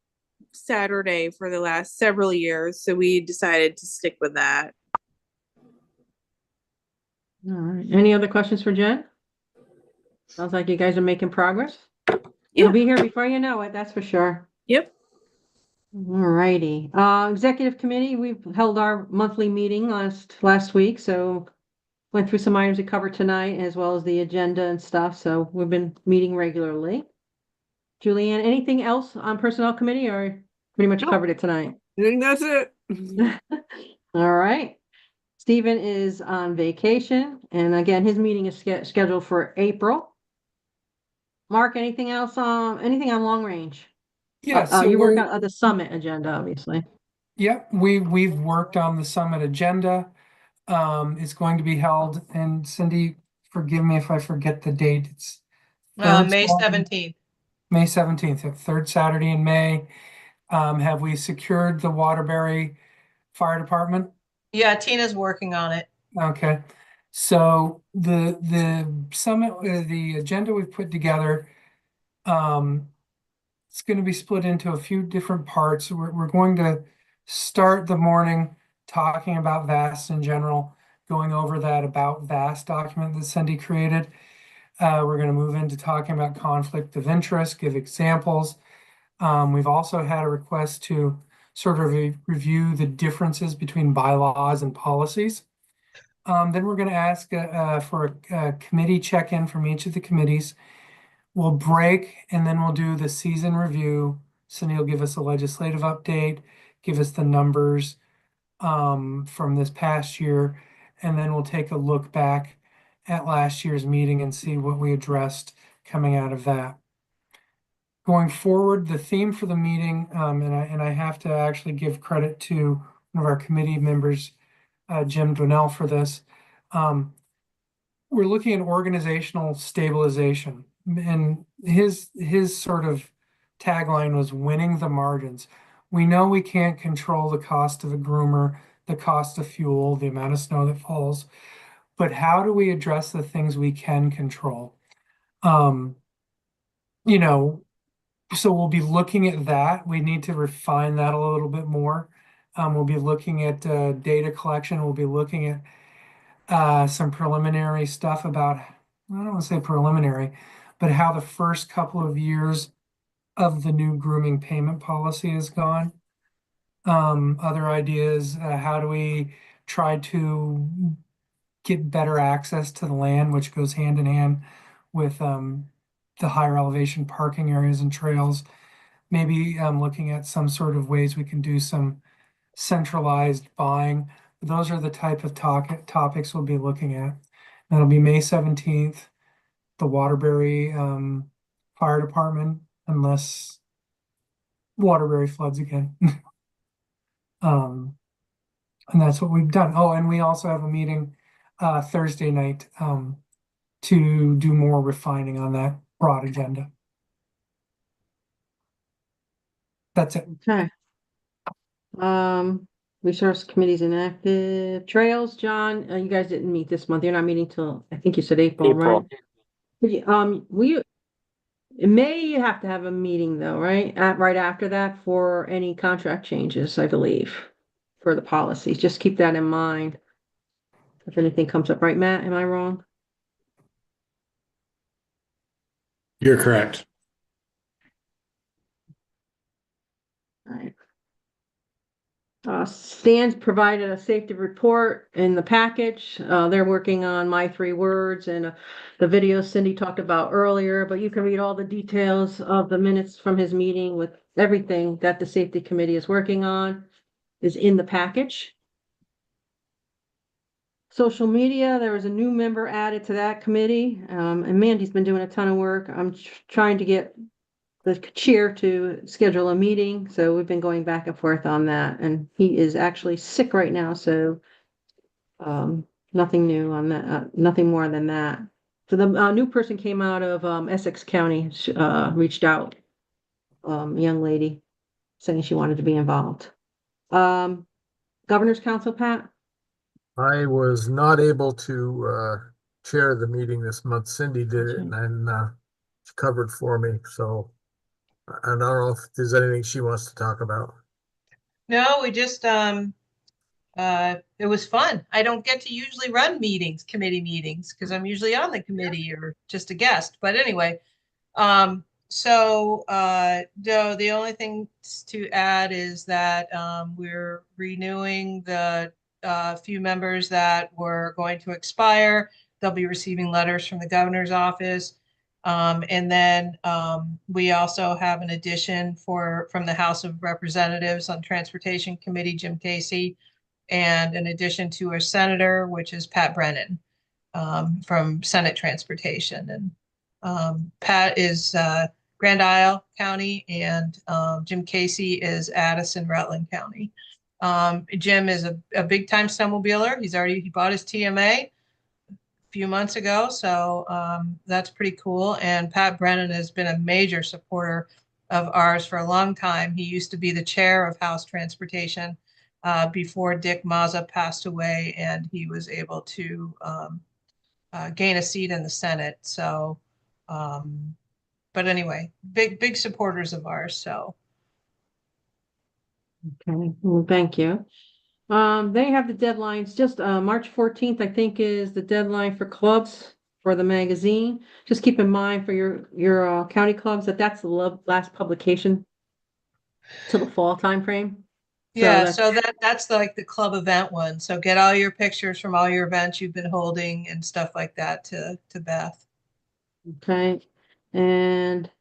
Saturday for the last several years, so we decided to stick with that. All right. Any other questions for Jen? Sounds like you guys are making progress. You'll be here before you know it, that's for sure. Yep. All righty. Executive committee, we've held our monthly meeting last week, so went through some items to cover tonight as well as the agenda and stuff. So we've been meeting regularly. Julianne, anything else on personnel committee or pretty much covered it tonight? I think that's it. All right. Stephen is on vacation, and again, his meeting is scheduled for April. Mark, anything else anything on long range? Yeah, so you worked we're- on the summit agenda, obviously. Yep, we've worked on the summit agenda. It's going to be held, and Cindy, forgive me if I forget the date. It's May 17th. May 17th, third Saturday in May. Have we secured the Waterbury Fire Department? Yeah, Tina's working on it. Okay, so the summit, the agenda we've put together, it's going to be split into a few different parts. We're going to start the morning talking about VAST in general, going over that about VAST document that Cindy created. We're going to move into talking about conflict of interest, give examples. We've also had a request to sort of review the differences between bylaws and policies. Then we're going to ask for a committee check-in from each of the committees. We'll break and then we'll do the season review. Cindy will give us a legislative update, give us the numbers from this past year, and then we'll take a look back at last year's meeting and see what we addressed coming out of that. Going forward, the theme for the meeting, and I have to actually give credit to one of our committee members, Jim Donnell, for this. We're looking at organizational stabilization, and his sort of tagline was winning the margins. We know we can't control the cost of a groomer, the cost of fuel, the amount of snow that falls, but how do we address the things we can control? So we'll be looking at that. We need to refine that a little bit more. We'll be looking at data collection. We'll be looking at some preliminary stuff about, I don't want to say preliminary, but how the first couple of years of the new grooming payment policy has gone. Other ideas, how do we try to get better access to the land, which goes hand in hand with the higher elevation parking areas and trails. Maybe looking at some sort of ways we can do some centralized buying. Those are the type of topics we'll be looking at. That'll be May 17th, the Waterbury Fire Department, unless Waterbury floods again. And that's what we've done. Oh, and we also have a meeting Thursday night to do more refining on that broad agenda. That's it. Okay. Resource committees inactive. Trails, John, you guys didn't meet this month. You're not meeting till, I think you said April, right? In May, you have to have a meeting though, right? Right after that for any contract changes, I believe, for the policies. Just keep that in mind. If anything comes up, right, Matt? Am I wrong? You're correct. All right. Stan's provided a safety report in the package. They're working on my 3 words and the video Cindy talked about earlier, but you can read all the details of the minutes from his meeting with everything that the safety committee is working on is in the package. Social media, there was a new member added to that committee, and Mandy's been doing a ton of work. I'm trying to get the chair to schedule a meeting, so we've been going back and forth on that, and he is actually sick right now, so nothing new on that, nothing more than that. So the new person came out of Essex County, reached out, young lady, saying she wanted to be involved. Governor's Council, Pat? I was not able to chair the meeting this month. Cindy did it, and then she covered for me. So I don't know if there's anything she wants to talk about. No, we just it was fun. I don't get to usually run meetings, committee meetings, because I'm usually on the committee or just a guest. But anyway, no, the only thing to add is that we're renewing the few members that were going to expire. They'll be receiving letters from the governor's office. And then we also have an addition from the House of Representatives on Transportation Committee, Jim Casey, and an addition to a senator, which is Pat Brennan from Senate Transportation. And Pat is Grand Isle County, and Jim Casey is Addison, Rutland County. Jim is a big time snowmobiler. He bought his TMA a few months ago, so that's pretty cool. And Pat Brennan has been a major supporter of ours for a long time. He used to be the chair of House Transportation before Dick Mazza passed away, and he was able to gain a seat in the Senate. So, but anyway, big supporters of ours. So. Okay, well, thank you. They have the deadlines, just March 14th, I think, is the deadline for clubs for the magazine. Just keep in mind for your county clubs that's the last publication till the fall timeframe. Yeah, so that's like the club event one. So get all your pictures from all your events you've been holding and stuff like that to Beth. Okay, and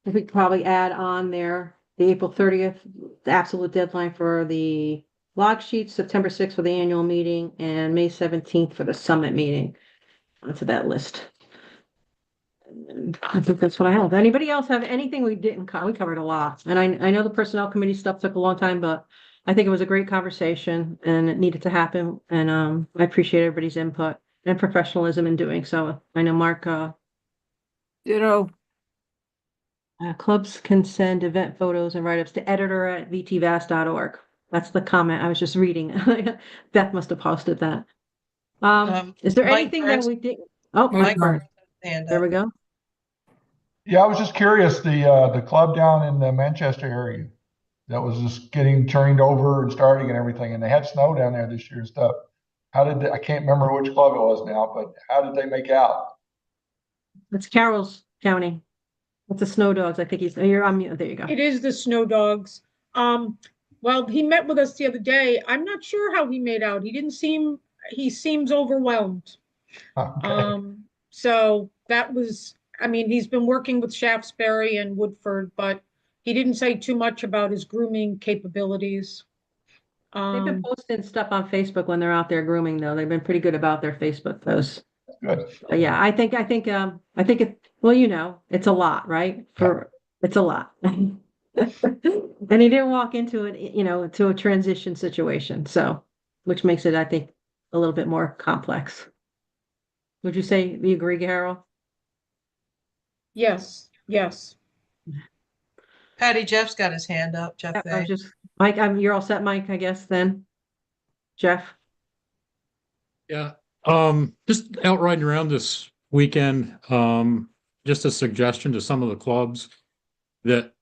I think probably add on there the April 30th, the absolute deadline for the log sheets, September 6th for the annual meeting, and May 17th for the summit meeting onto that list. And I think that's what I have. Anybody else have anything we didn't cover? We covered a lot. And I know the personnel committee stuff took a long time, but I think it was a great conversation and it needed to happen. And I appreciate everybody's input and professionalism in doing so. I know Mark, Ditto. Clubs can send event photos and write-ups to editor@vtvas.org. That's the comment I was just reading. Beth must have posted that. Is there Mike anything Burns- that we did? Oh, Mike Burns. Burns has his hand There up. we go. Yeah, I was just curious, the club down in the Manchester area that was just getting turned over and starting and everything, and they had snow down there this year and stuff. I can't remember which club it was now, but how did they make out? It's Carroll's County. It's the Snow Dogs. I think you're on mute. There you go. It is the Snow Dogs. Well, he met with us the other day. I'm not sure how he made out. He seems overwhelmed. Okay. So that was, he's been working with Shaftesbury and Woodford, but he didn't say too much about his grooming capabilities. They've been posting stuff on Facebook when they're out there grooming, though. They've been pretty good about their Facebook posts. Good. But yeah, I think it's a lot, right? It's a lot. And he didn't walk into it, to a transition situation. So, which makes it, I think, a little bit more complex. Would you say you agree, Carol? Yes. Patty, Jeff's got his hand up, Jeff I Fay. was just, Mike, you're all set, Mike, I guess, then? Jeff? Yeah, just out riding around this weekend, just a suggestion to some of the clubs that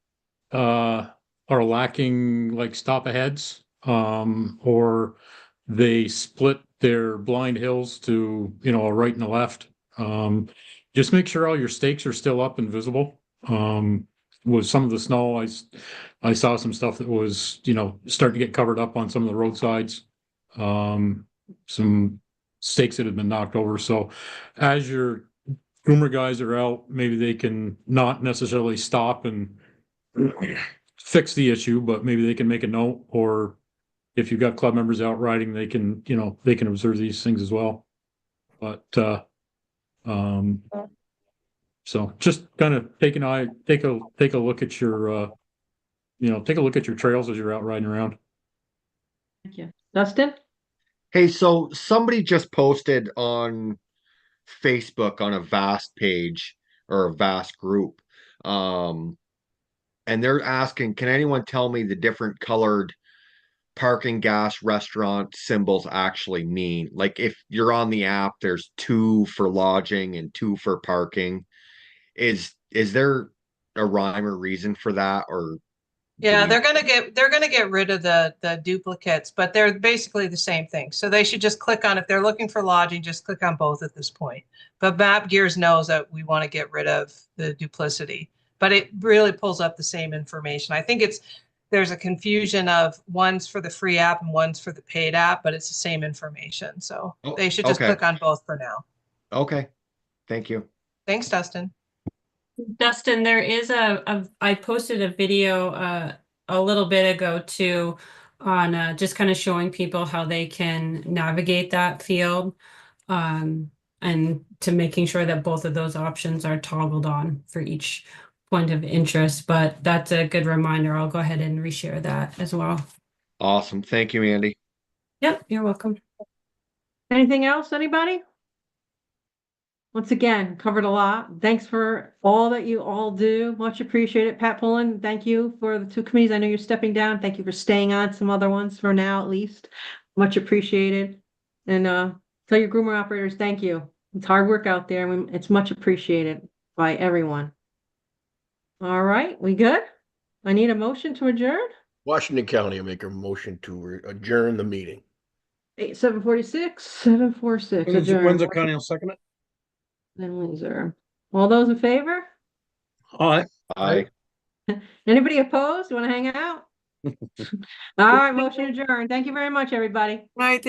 are lacking like stop aheads, or they split their blind hills to, a right and a left. Just make sure all your stakes are still up and visible. With some of the snow, I saw some stuff that was, starting to get covered up on some of the roadsides. Some stakes that have been knocked over. So as your groomer guys are out, maybe they can not necessarily stop and fix the issue, but maybe they can make a note, or if you've got club members out riding, they can, they can observe these things as well. But, so just kind of take a look at your, take a look at your trails as you're out riding around. Thank you. Dustin? Hey, so somebody just posted on Facebook on a VAST page or a VAST group. And they're asking, can anyone tell me the different colored parking, gas, restaurant symbols actually mean? Like if you're on the app, there's 2 for lodging and 2 for parking. Is there a rhyme or reason for that, or Yeah, they're gonna get rid of the duplicates, but they're basically the same thing. So they should just click on, if they're looking for lodging, just click on both at this point. But Map Gears knows that we want to get rid of the duplicity, but it really pulls up the same information. I think there's a confusion of one's for the free app and one's for the paid app, but it's the same information. So they should just click on both for now. Okay. Thank you. Thanks, Dustin. Dustin, there is I posted a video a little bit ago too on just kind of showing people how they can navigate that field, and to making sure that both of those options are toggled on for each point of interest. But that's a good reminder. I'll go ahead and reshare that as well. Awesome. Thank you, Andy. Yep, you're welcome. Anything else, anybody? Once again, covered a lot. Thanks for all that you all do. Much appreciated. Pat Pullen, thank you for the 2 committees. I know you're stepping down. Thank you for staying on some other ones for now, at least. Much appreciated. And tell your groomer operators, thank you. It's hard work out there, and it's much appreciated by everyone. All right, we good? I need a motion to adjourn. Washington County will make a motion to adjourn the meeting. 746 adjourn. Windsor County will second it. Then Windsor. All those in favor? Aye. Aye. Anybody opposed? Want to hang out? All right, motion adjourned. Thank you very much, everybody. Right.